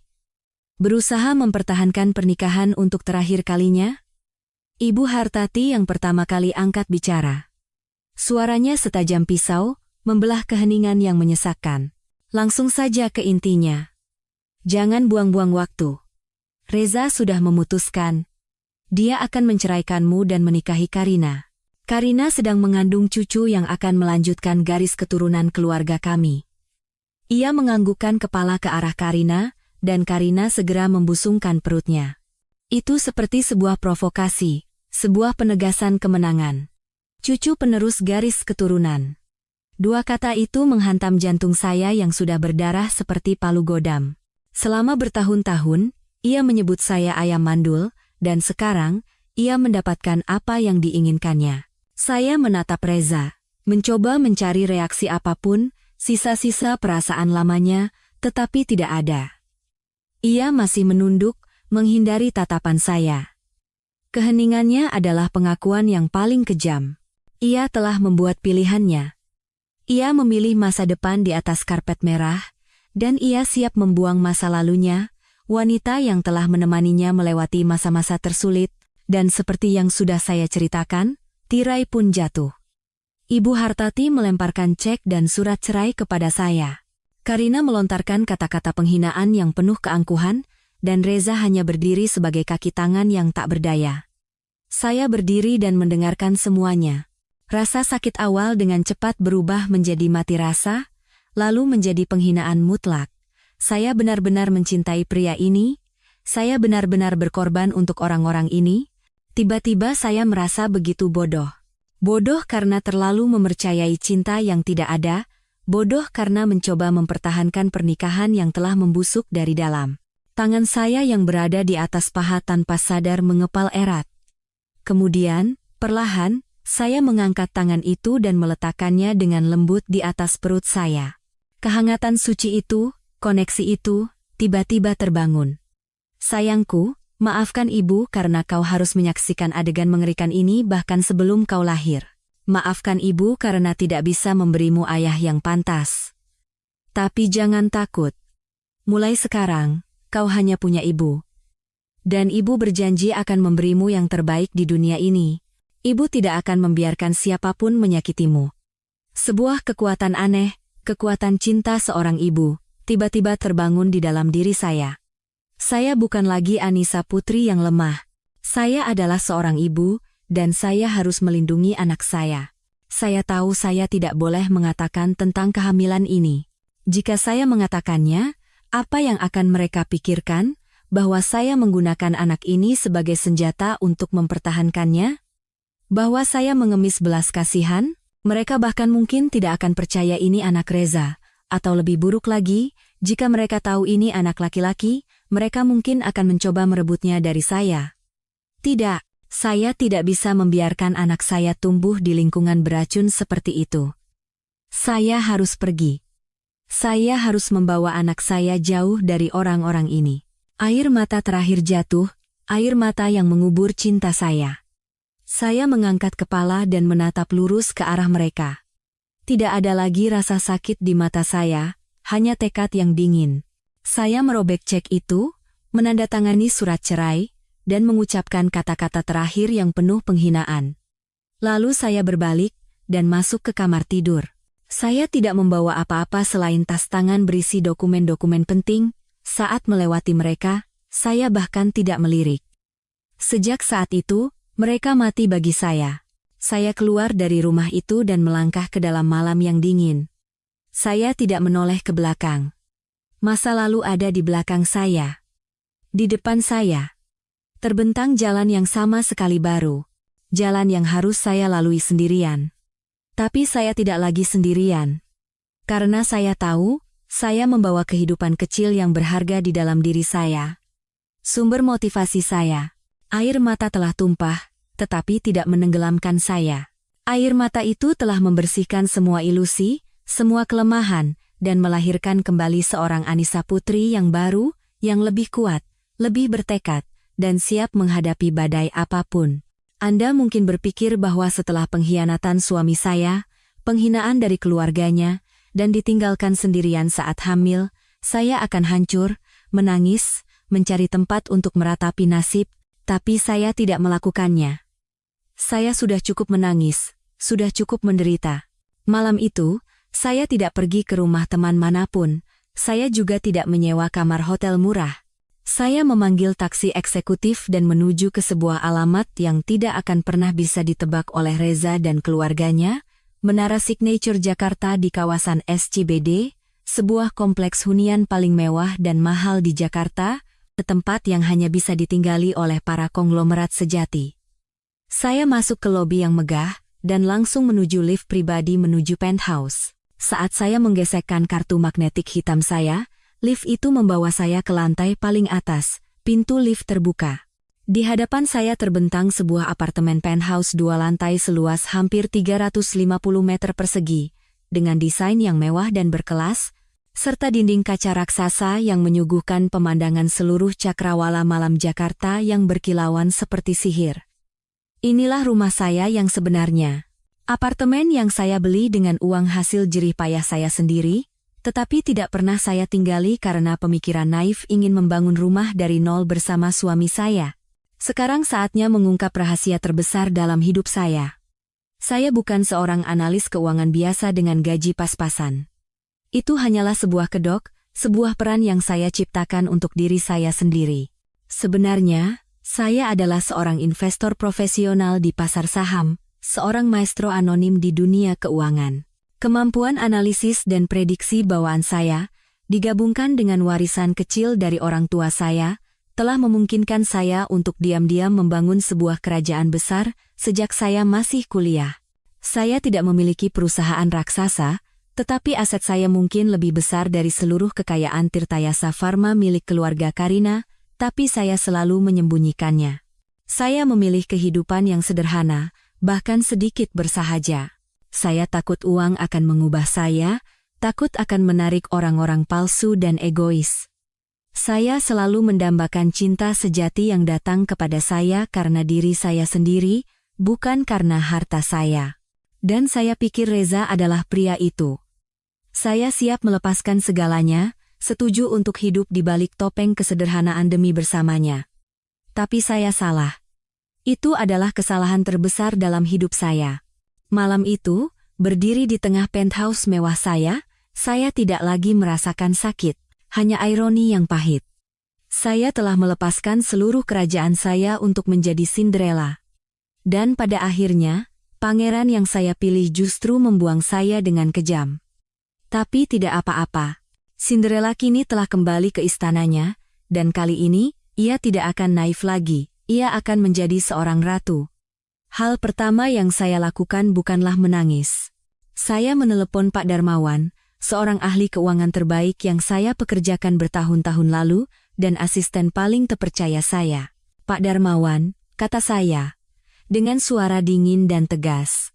Berusaha mempertahankan pernikahan untuk terakhir kalinya? Ibu Hartati yang pertama kali angkat bicara. Suaranya setajam pisau, membelah keheningan yang menyesakkan. Langsung saja ke intinya. Jangan buang-buang waktu. Reza sudah memutuskan. Dia akan menceraikanmu dan menikahi Karina. Karina sedang mengandung cucu yang akan melanjutkan garis keturunan keluarga kami. Ia menganggukkan kepala ke arah Karina, dan Karina segera membusungkan perutnya. Itu seperti sebuah provokasi. Sebuah penegasan kemenangan. Cucu penerus garis keturunan. Dua kata itu menghantam jantung saya yang sudah berdarah seperti palu godam. Selama bertahun-tahun, ia menyebut saya ayam mandul, dan sekarang, ia mendapatkan apa yang diinginkannya. Saya menatap Reza, mencoba mencari reaksi apapun, sisa-sisa perasaan lamanya, tetapi tidak ada. Ia masih menunduk, menghindari tatapan saya. Keheningannya adalah pengakuan yang paling kejam. Ia telah membuat pilihannya. Ia memilih masa depan di atas karpet merah, dan ia siap membuang masa lalunya, wanita yang telah menemaninya melewati masa-masa tersulit, dan seperti yang sudah saya ceritakan, tirai pun jatuh. Ibu Hartati melemparkan cek dan surat cerai kepada saya. Karina melontarkan kata-kata penghinaan yang penuh keangkuhan, dan Reza hanya berdiri sebagai kaki tangan yang tak berdaya. Saya berdiri dan mendengarkan semuanya. Rasa sakit awal dengan cepat berubah menjadi mati rasa, lalu menjadi penghinaan mutlak. Saya benar-benar mencintai pria ini, saya benar-benar berkorban untuk orang-orang ini. Tiba-tiba saya merasa begitu bodoh. Bodoh karena terlalu mempercayai cinta yang tidak ada, bodoh karena mencoba mempertahankan pernikahan yang telah membusuk dari dalam. Tangan saya yang berada di atas paha tanpa sadar mengepal erat. Kemudian, perlahan, saya mengangkat tangan itu dan meletakkannya dengan lembut di atas perut saya. Kehangatan suci itu, koneksi itu, tiba-tiba terbangun. Sayangku, maafkan ibu karena kau harus menyaksikan adegan mengerikan ini bahkan sebelum kau lahir. Maafkan ibu karena tidak bisa memberimu ayah yang pantas. Tapi jangan takut. Mulai sekarang, kau hanya punya ibu. Dan ibu berjanji akan memberimu yang terbaik di dunia ini. Ibu tidak akan membiarkan siapapun menyakitimu. Sebuah kekuatan aneh, kekuatan cinta seorang ibu, tiba-tiba terbangun di dalam diri saya. Saya bukan lagi Anissa putri yang lemah. Saya adalah seorang ibu, dan saya harus melindungi anak saya. Saya tahu saya tidak boleh mengatakan tentang kehamilan ini. Jika saya mengatakannya, apa yang akan mereka pikirkan? Bahwa saya menggunakan anak ini sebagai senjata untuk mempertahankannya? Bahwa saya mengemis belas kasihan, mereka bahkan mungkin tidak akan percaya ini anak Reza, atau lebih buruk lagi, jika mereka tahu ini anak laki-laki, mereka mungkin akan mencoba merebutnya dari saya. Tidak, saya tidak bisa membiarkan anak saya tumbuh di lingkungan beracun seperti itu. Saya harus pergi. Saya harus membawa anak saya jauh dari orang-orang ini. Air mata terakhir jatuh, air mata yang mengubur cinta saya. Saya mengangkat kepala dan menatap lurus ke arah mereka. Tidak ada lagi rasa sakit di mata saya, hanya tekad yang dingin. Saya merobek cek itu, menandatangani surat cerai, dan mengucapkan kata-kata terakhir yang penuh penghinaan. Lalu saya berbalik, dan masuk ke kamar tidur. Saya tidak membawa apa-apa selain tas tangan berisi dokumen-dokumen penting. Saat melewati mereka, saya bahkan tidak melirik. Sejak saat itu, mereka mati bagi saya. Saya keluar dari rumah itu dan melangkah ke dalam malam yang dingin. Saya tidak menoleh ke belakang. Masa lalu ada di belakang saya. Di depan saya. Terbentang jalan yang sama sekali baru. Jalan yang harus saya lalui sendirian. Tapi saya tidak lagi sendirian. Karena saya tahu, saya membawa kehidupan kecil yang berharga di dalam diri saya. Sumber motivasi saya. Air mata telah tumpah, tetapi tidak menenggelamkan saya. Air mata itu telah membersihkan semua ilusi, semua kelemahan, dan melahirkan kembali seorang Anissa putri yang baru, yang lebih kuat, lebih bertekad, dan siap menghadapi badai apapun. Anda mungkin berpikir bahwa setelah pengkhianatan suami saya, penghinaan dari keluarganya, dan ditinggalkan sendirian saat hamil, saya akan hancur, menangis, mencari tempat untuk meratapi nasib, tapi saya tidak melakukannya. Saya sudah cukup menangis, sudah cukup menderita. Malam itu, saya tidak pergi ke rumah teman manapun, saya juga tidak menyewa kamar hotel murah. Saya memanggil taksi eksekutif dan menuju ke sebuah alamat yang tidak akan pernah bisa ditebak oleh Reza dan keluarganya, Menara Signature Jakarta di kawasan SCBD, sebuah kompleks hunian paling mewah dan mahal di Jakarta, tempat yang hanya bisa ditinggali oleh para konglomerat sejati. Saya masuk ke lobi yang megah, dan langsung menuju lift pribadi menuju penthouse. Saat saya menggesekkan kartu magnetik hitam saya, lift itu membawa saya ke lantai paling atas. Pintu lift terbuka. Di hadapan saya terbentang sebuah apartemen penthouse 2 lantai seluas hampir 350 meter persegi, dengan desain yang mewah dan berkelas, serta dinding kaca raksasa yang menyuguhkan pemandangan seluruh cakrawala malam Jakarta yang berkilauan seperti sihir. Inilah rumah saya yang sebenarnya. Apartemen yang saya beli dengan uang hasil jerih payah saya sendiri, tetapi tidak pernah saya tinggali karena pemikiran naif ingin membangun rumah dari nol bersama suami saya. Sekarang saatnya mengungkap rahasia terbesar dalam hidup saya. Saya bukan seorang analis keuangan biasa dengan gaji pas-pasan. Itu hanyalah sebuah kedok, sebuah peran yang saya ciptakan untuk diri saya sendiri. Sebenarnya, saya adalah seorang investor profesional di pasar saham, seorang maestro anonim di dunia keuangan. Kemampuan analisis dan prediksi bawaan saya, digabungkan dengan warisan kecil dari orang tua saya, telah memungkinkan saya untuk diam-diam membangun sebuah kerajaan besar sejak saya masih kuliah. Saya tidak memiliki perusahaan raksasa, tetapi aset saya mungkin lebih besar dari seluruh kekayaan Tirtayasa Pharma milik keluarga Karina, tapi saya selalu menyembunyikannya. Saya memilih kehidupan yang sederhana, bahkan sedikit bersahaja. Saya takut uang akan mengubah saya, takut akan menarik orang-orang palsu dan egois. Saya selalu mendambakan cinta sejati yang datang kepada saya karena diri saya sendiri, bukan karena harta saya. Dan saya pikir Reza adalah pria itu. Saya siap melepaskan segalanya, setuju untuk hidup di balik topeng kesederhanaan demi bersamanya. Tapi saya salah. Itu adalah kesalahan terbesar dalam hidup saya. Malam itu, berdiri di tengah penthouse mewah saya tidak lagi merasakan sakit. Hanya ironi yang pahit. Saya telah melepaskan seluruh kerajaan saya untuk menjadi Cinderella. Dan pada akhirnya, pangeran yang saya pilih justru membuang saya dengan kejam. Tapi tidak apa-apa. Cinderella kini telah kembali ke istananya, dan kali ini, ia tidak akan naif lagi, ia akan menjadi seorang ratu. Hal pertama yang saya lakukan bukanlah menangis. Saya menelepon Pak Darmawan, seorang ahli keuangan terbaik yang saya pekerjakan bertahun-tahun lalu, dan asisten paling terpercaya saya. Pak Darmawan, kata saya, dengan suara dingin dan tegas.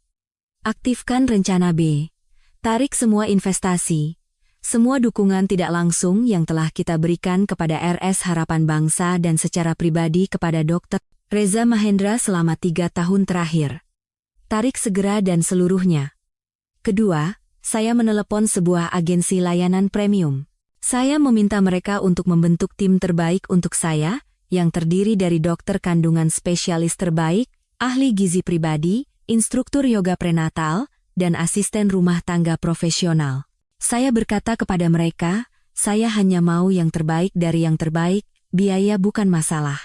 Aktifkan rencana B. Tarik semua investasi, semua dukungan tidak langsung yang telah kita berikan kepada RS Harapan Bangsa dan secara pribadi kepada Dr. Reza Mahendra selama 3 tahun terakhir. Tarik segera dan seluruhnya. Kedua, saya menelepon sebuah agensi layanan premium. Saya meminta mereka untuk membentuk tim terbaik untuk saya, yang terdiri dari dokter kandungan spesialis terbaik, ahli gizi pribadi, instruktur yoga prenatal, dan asisten rumah tangga profesional. Saya berkata kepada mereka, saya hanya mau yang terbaik dari yang terbaik, biaya bukan masalah.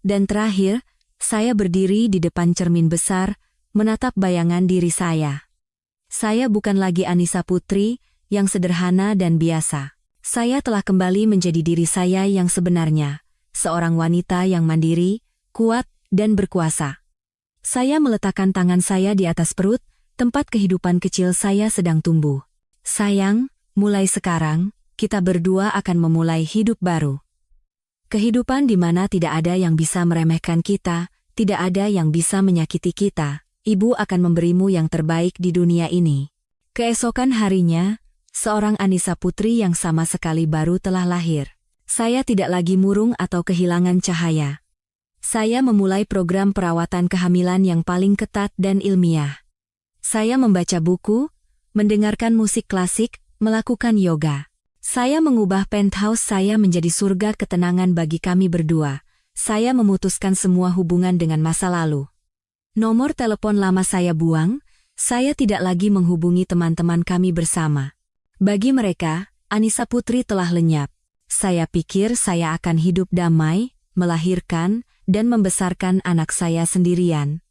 Dan terakhir, saya berdiri di depan cermin besar, menatap bayangan diri saya. Saya bukan lagi Anissa Putri, yang sederhana dan biasa. Saya telah kembali menjadi diri saya yang sebenarnya, seorang wanita yang mandiri, kuat, dan berkuasa. Saya meletakkan tangan saya di atas perut, tempat kehidupan kecil saya sedang tumbuh. Sayang, mulai sekarang, kita berdua akan memulai hidup baru. Kehidupan di mana tidak ada yang bisa meremehkan kita, tidak ada yang bisa menyakiti kita. Ibu akan memberimu yang terbaik di dunia ini. Keesokan harinya, seorang Anissa Putri yang sama sekali baru telah lahir. Saya tidak lagi murung atau kehilangan cahaya. Saya memulai program perawatan kehamilan yang paling ketat dan ilmiah. Saya membaca buku, mendengarkan musik klasik, melakukan yoga. Saya mengubah penthouse saya menjadi surga ketenangan bagi kami berdua. Saya memutuskan semua hubungan dengan masa lalu. Nomor telepon lama saya buang, saya tidak lagi menghubungi teman-teman kami bersama. Bagi mereka, Anissa Putri telah lenyap. Saya pikir saya akan hidup damai, melahirkan, dan membesarkan anak saya sendirian.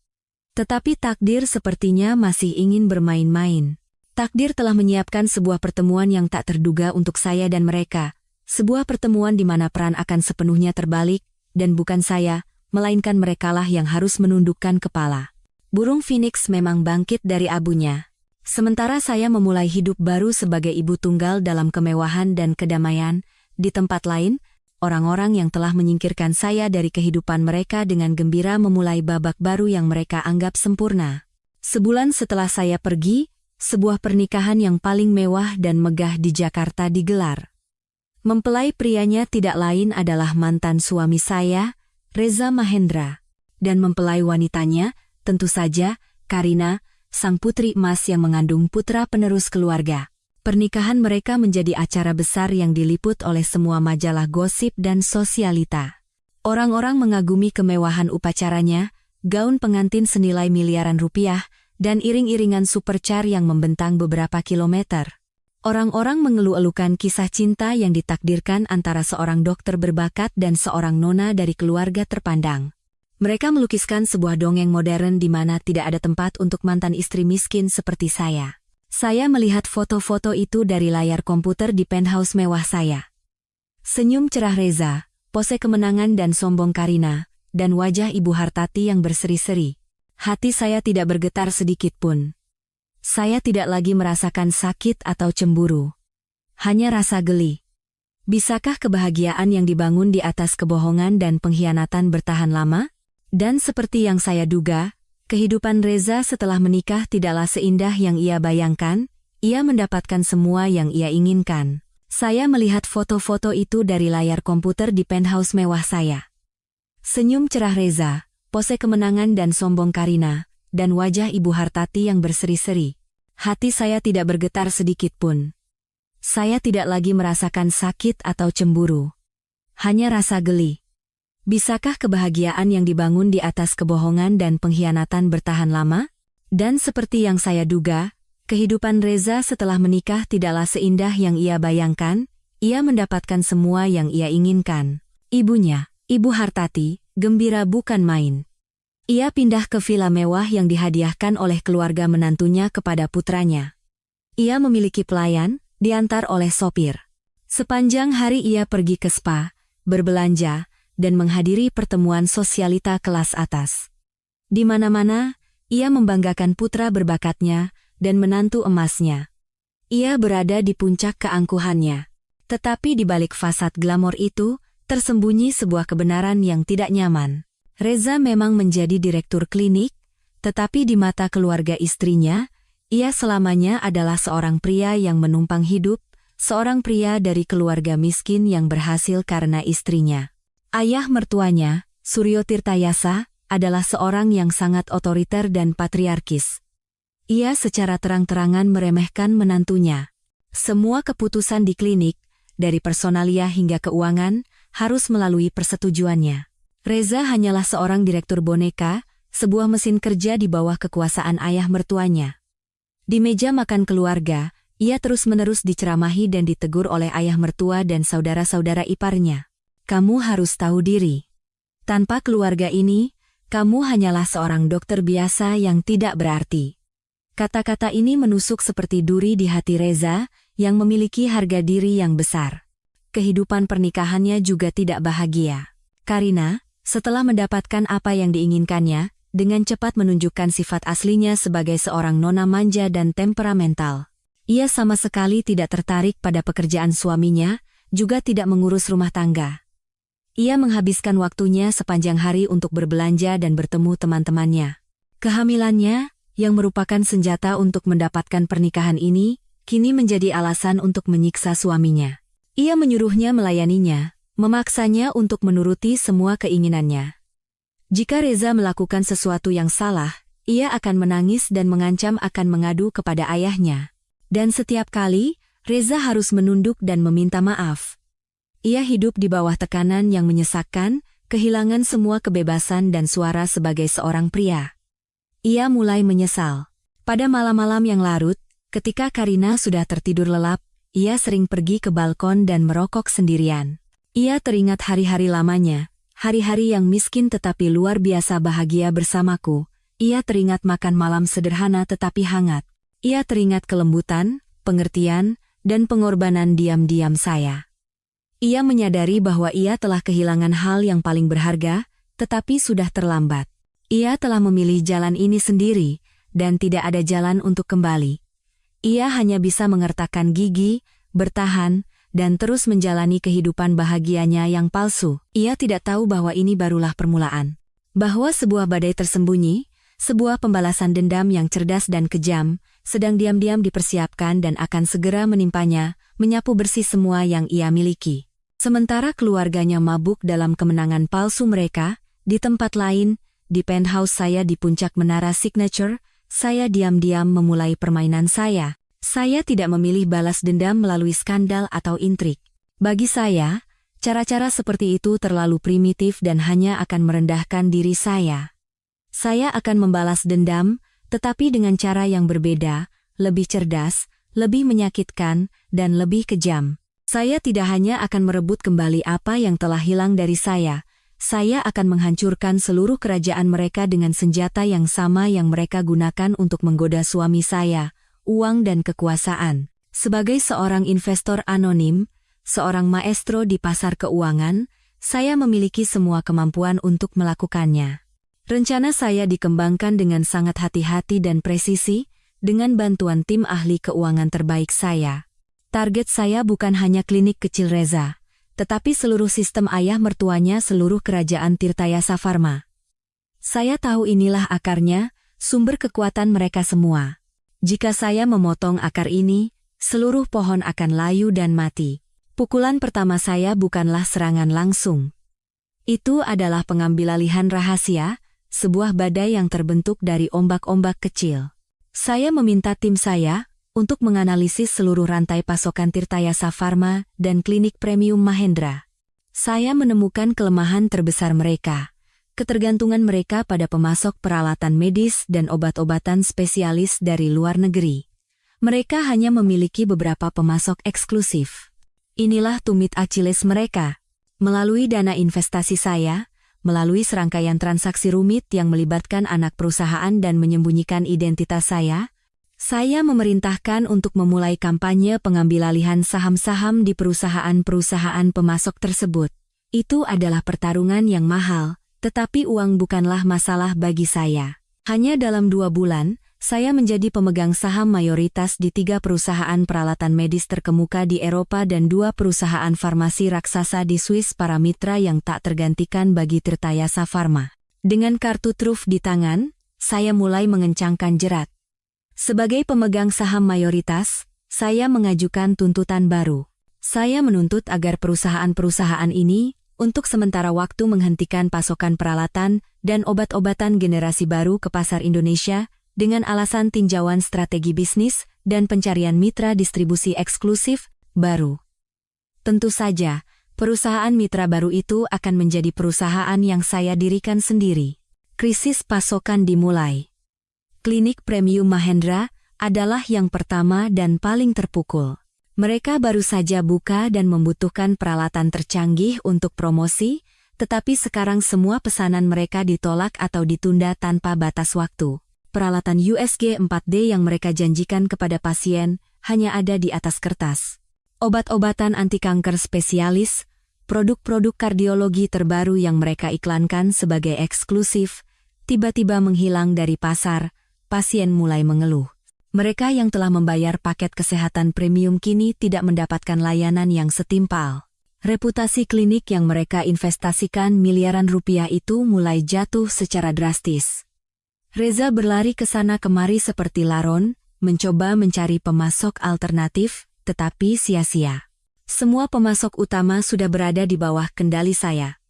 Tetapi takdir sepertinya masih ingin bermain-main. Takdir telah menyiapkan sebuah pertemuan yang tak terduga untuk saya dan mereka. Sebuah pertemuan di mana peran akan sepenuhnya terbalik, dan bukan saya, melainkan merekalah yang harus menundukkan kepala. Burung Phoenix memang bangkit dari abunya. Sementara saya memulai hidup baru sebagai ibu tunggal dalam kemewahan dan kedamaian, di tempat lain, orang-orang yang telah menyingkirkan saya dari kehidupan mereka dengan gembira memulai babak baru yang mereka anggap sempurna. Sebulan setelah saya pergi, sebuah pernikahan yang paling mewah dan megah di Jakarta digelar. Mempelai prianya tidak lain adalah mantan suami saya, Reza Mahendra. Dan mempelai wanitanya, tentu saja, Karina, sang putri emas yang mengandung putra penerus keluarga. Pernikahan mereka menjadi acara besar yang diliput oleh semua majalah gosip dan sosialita. Orang-orang mengagumi kemewahan upacaranya, gaun pengantin senilai miliaran rupiah, dan iring-iringan supercar yang membentang beberapa kilometer. Orang-orang mengeluh-elukan kisah cinta yang ditakdirkan antara seorang dokter berbakat dan seorang nona dari keluarga terpandang. Mereka melukiskan sebuah dongeng modern di mana tidak ada tempat untuk mantan istri miskin seperti saya. Saya melihat foto-foto itu dari layar komputer di penthouse mewah saya. Senyum cerah Reza, pose kemenangan dan sombong Karina, dan wajah Ibu Hartati yang berseri-seri. Hati saya tidak bergetar sedikit pun. Saya tidak lagi merasakan sakit atau cemburu. Hanya rasa geli. Bisakah kebahagiaan yang dibangun di atas kebohongan dan pengkhianatan bertahan lama? Dan seperti yang saya duga, kehidupan Reza setelah menikah tidaklah seindah yang ia bayangkan, ia mendapatkan semua yang ia inginkan. Saya melihat foto-foto itu dari layar komputer di penthouse mewah saya. Senyum cerah Reza, pose kemenangan dan sombong Karina, dan wajah Ibu Hartati yang berseri-seri. Hati saya tidak bergetar sedikit pun. Saya tidak lagi merasakan sakit atau cemburu. Hanya rasa geli. Bisakah kebahagiaan yang dibangun di atas kebohongan dan pengkhianatan bertahan lama? Dan seperti yang saya duga, kehidupan Reza setelah menikah tidaklah seindah yang ia bayangkan, ia mendapatkan semua yang ia inginkan. Ibunya, Ibu Hartati, gembira bukan main. Ia pindah ke villa mewah yang dihadiahkan oleh keluarga menantunya kepada putranya. Ia memiliki pelayan, diantar oleh sopir. Sepanjang hari ia pergi ke spa, berbelanja, dan menghadiri pertemuan sosialita kelas atas. Di mana-mana, ia membanggakan putra berbakatnya dan menantu emasnya. Ia berada di puncak keangkuhannya. Tetapi di balik fasad glamor itu, tersembunyi sebuah kebenaran yang tidak nyaman. Reza memang menjadi direktur klinik, tetapi di mata keluarga istrinya, ia selamanya adalah seorang pria yang menumpang hidup, seorang pria dari keluarga miskin yang berhasil karena istrinya. Ayah mertuanya, Suryo Tirtayasa, adalah seorang yang sangat otoriter dan patriarkis. Ia secara terang-terangan meremehkan menantunya. Semua keputusan di klinik, dari personalia hingga keuangan, harus melalui persetujuannya. Reza hanyalah seorang direktur boneka, sebuah mesin kerja di bawah kekuasaan ayah mertuanya. Di meja makan keluarga, ia terus-menerus diceramahi dan ditegur oleh ayah mertua dan saudara-saudara iparnya. Kamu harus tahu diri. Tanpa keluarga ini, kamu hanyalah seorang dokter biasa yang tidak berarti. Kata-kata ini menusuk seperti duri di hati Reza, yang memiliki harga diri yang besar. Kehidupan pernikahannya juga tidak bahagia. Karina, setelah mendapatkan apa yang diinginkannya, dengan cepat menunjukkan sifat aslinya sebagai seorang nona manja dan temperamental. Ia sama sekali tidak tertarik pada pekerjaan suaminya, juga tidak mengurus rumah tangga. Ia menghabiskan waktunya sepanjang hari untuk berbelanja dan bertemu teman-temannya. Kehamilannya, yang merupakan senjata untuk mendapatkan pernikahan ini, kini menjadi alasan untuk menyiksa suaminya. Ia menyuruhnya melayaninya, memaksanya untuk menuruti semua keinginannya. Jika Reza melakukan sesuatu yang salah, ia akan menangis dan mengancam akan mengadu kepada ayahnya. Dan setiap kali, Reza harus menunduk dan meminta maaf. Ia hidup di bawah tekanan yang menyesakkan, kehilangan semua kebebasan dan suara sebagai seorang pria. Ia mulai menyesal. Pada malam-malam yang larut, ketika Karina sudah tertidur lelap, ia sering pergi ke balkon dan merokok sendirian. Ia teringat hari-hari lamanya, hari-hari yang miskin tetapi luar biasa bahagia bersamaku. Ia teringat makan malam sederhana tetapi hangat. Ia teringat kelembutan, pengertian, dan pengorbanan diam-diam saya. Ia menyadari bahwa ia telah kehilangan hal yang paling berharga, tetapi sudah terlambat. Ia telah memilih jalan ini sendiri, dan tidak ada jalan untuk kembali. Ia hanya bisa mengertakkan gigi, bertahan, dan terus menjalani kehidupan bahagianya yang palsu. Ia tidak tahu bahwa ini barulah permulaan. Bahwa sebuah badai tersembunyi, sebuah pembalasan dendam yang cerdas dan kejam, sedang diam-diam dipersiapkan dan akan segera menimpanya, menyapu bersih semua yang ia miliki. Sementara keluarganya mabuk dalam kemenangan palsu mereka, di tempat lain, di penthouse saya di puncak menara Signature, saya diam-diam memulai permainan saya. Saya tidak memilih balas dendam melalui skandal atau intrik. Bagi saya, cara-cara seperti itu terlalu primitif dan hanya akan merendahkan diri saya. Saya akan membalas dendam, tetapi dengan cara yang berbeda, lebih cerdas, lebih menyakitkan, dan lebih kejam. Saya tidak hanya akan merebut kembali apa yang telah hilang dari saya akan menghancurkan seluruh kerajaan mereka dengan senjata yang sama yang mereka gunakan untuk menggoda suami saya, uang dan kekuasaan. Sebagai seorang investor anonim, seorang maestro di pasar keuangan, saya memiliki semua kemampuan untuk melakukannya. Rencana saya dikembangkan dengan sangat hati-hati dan presisi, dengan bantuan tim ahli keuangan terbaik saya. Target saya bukan hanya klinik kecil Reza, tetapi seluruh sistem ayah mertuanya seluruh kerajaan Tirtayasa Pharma. Saya tahu inilah akarnya, sumber kekuatan mereka semua. Jika saya memotong akar ini, seluruh pohon akan layu dan mati. Pukulan pertama saya bukanlah serangan langsung. Itu adalah pengambilalihan rahasia, sebuah badai yang terbentuk dari ombak-ombak kecil. Saya meminta tim saya untuk menganalisis seluruh rantai pasokan Tirtayasa Pharma dan klinik premium Mahendra. Saya menemukan kelemahan terbesar mereka, ketergantungan mereka pada pemasok peralatan medis dan obat-obatan spesialis dari luar negeri. Mereka hanya memiliki beberapa pemasok eksklusif. Inilah tumit Achilles mereka. Melalui dana investasi saya, melalui serangkaian transaksi rumit yang melibatkan anak perusahaan dan menyembunyikan identitas saya memerintahkan untuk memulai kampanye pengambilalihan saham-saham di perusahaan-perusahaan pemasok tersebut. Itu adalah pertarungan yang mahal, tetapi uang bukanlah masalah bagi saya. Hanya dalam 2 bulan, saya menjadi pemegang saham mayoritas di 3 perusahaan peralatan medis terkemuka di Eropa dan 2 perusahaan farmasi raksasa di Swiss, para mitra yang tak tergantikan bagi Tirtayasa Pharma. Dengan kartu truf di tangan, saya mulai mengencangkan jerat. Sebagai pemegang saham mayoritas, saya mengajukan tuntutan baru. Saya menuntut agar perusahaan-perusahaan ini, untuk sementara waktu menghentikan pasokan peralatan dan obat-obatan generasi baru ke pasar Indonesia, dengan alasan tinjauan strategi bisnis dan pencarian mitra distribusi eksklusif baru. Tentu saja, perusahaan mitra baru itu akan menjadi perusahaan yang saya dirikan sendiri. Krisis pasokan dimulai. Klinik premium Mahendra adalah yang pertama dan paling terpukul. Mereka baru saja buka dan membutuhkan peralatan tercanggih untuk promosi, tetapi sekarang semua pesanan mereka ditolak atau ditunda tanpa batas waktu. Peralatan USG 4D yang mereka janjikan kepada pasien hanya ada di atas kertas. Obat-obatan anti kanker spesialis, produk-produk kardiologi terbaru yang mereka iklankan sebagai eksklusif, tiba-tiba menghilang dari pasar. Pasien mulai mengeluh. Mereka yang telah membayar paket kesehatan premium kini tidak mendapatkan layanan yang setimpal. Reputasi klinik yang mereka investasikan miliaran rupiah itu mulai jatuh secara drastis. Reza berlari ke sana kemari seperti laron, mencoba mencari pemasok alternatif, tetapi sia-sia. Semua pemasok utama sudah berada di bawah kendali saya.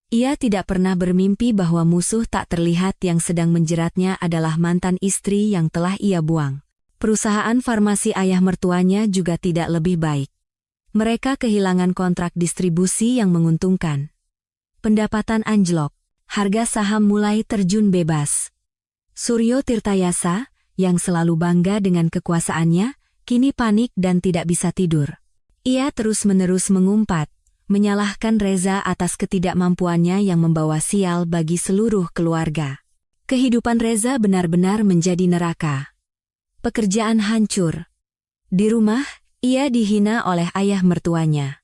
Ia tidak pernah bermimpi bahwa musuh tak terlihat yang sedang menjeratnya adalah mantan istri yang telah ia buang. Perusahaan farmasi ayah mertuanya juga tidak lebih baik. Mereka kehilangan kontrak distribusi yang menguntungkan. Pendapatan anjlok, harga saham mulai terjun bebas. Suryo Tirtayasa, yang selalu bangga dengan kekuasaannya, kini panik dan tidak bisa tidur. Ia terus-menerus mengumpat, menyalahkan Reza atas ketidakmampuannya yang membawa sial bagi seluruh keluarga. Kehidupan Reza benar-benar menjadi neraka. Pekerjaan hancur. Di rumah, ia dihina oleh ayah mertuanya.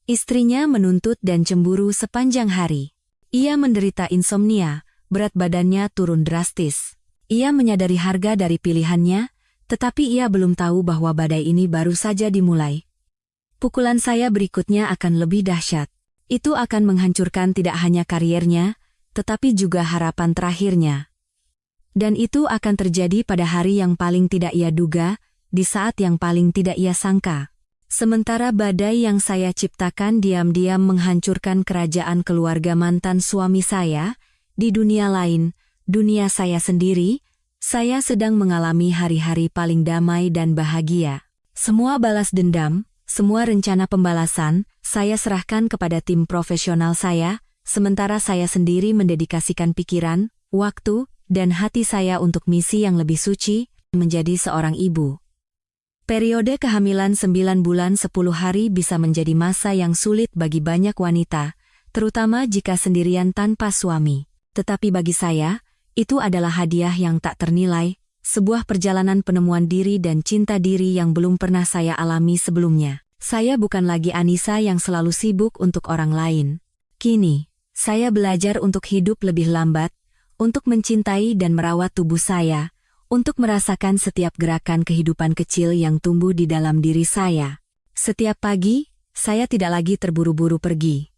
Istrinya menuntut dan cemburu sepanjang hari. Ia menderita insomnia, berat badannya turun drastis. Ia menyadari harga dari pilihannya, tetapi ia belum tahu bahwa badai ini baru saja dimulai. Pukulan saya berikutnya akan lebih dahsyat. Itu akan menghancurkan tidak hanya kariernya, tetapi juga harapan terakhirnya. Dan itu akan terjadi pada hari yang paling tidak ia duga, di saat yang paling tidak ia sangka. Sementara badai yang saya ciptakan diam-diam menghancurkan kerajaan keluarga mantan suami saya, di dunia lain, dunia saya sendiri, saya sedang mengalami hari-hari paling damai dan bahagia. Semua balas dendam, semua rencana pembalasan, saya serahkan kepada tim profesional saya, sementara saya sendiri mendedikasikan pikiran, waktu, dan hati saya untuk misi yang lebih suci, menjadi seorang ibu. Periode kehamilan 9 bulan 10 hari bisa menjadi masa yang sulit bagi banyak wanita, terutama jika sendirian tanpa suami. Tetapi bagi saya, itu adalah hadiah yang tak ternilai, sebuah perjalanan penemuan diri dan cinta diri yang belum pernah saya alami sebelumnya. Saya bukan lagi Anissa yang selalu sibuk untuk orang lain. Kini, saya belajar untuk hidup lebih lambat, untuk mencintai dan merawat tubuh saya, untuk merasakan setiap gerakan kehidupan kecil yang tumbuh di dalam diri saya. Setiap pagi, saya tidak lagi terburu-buru pergi.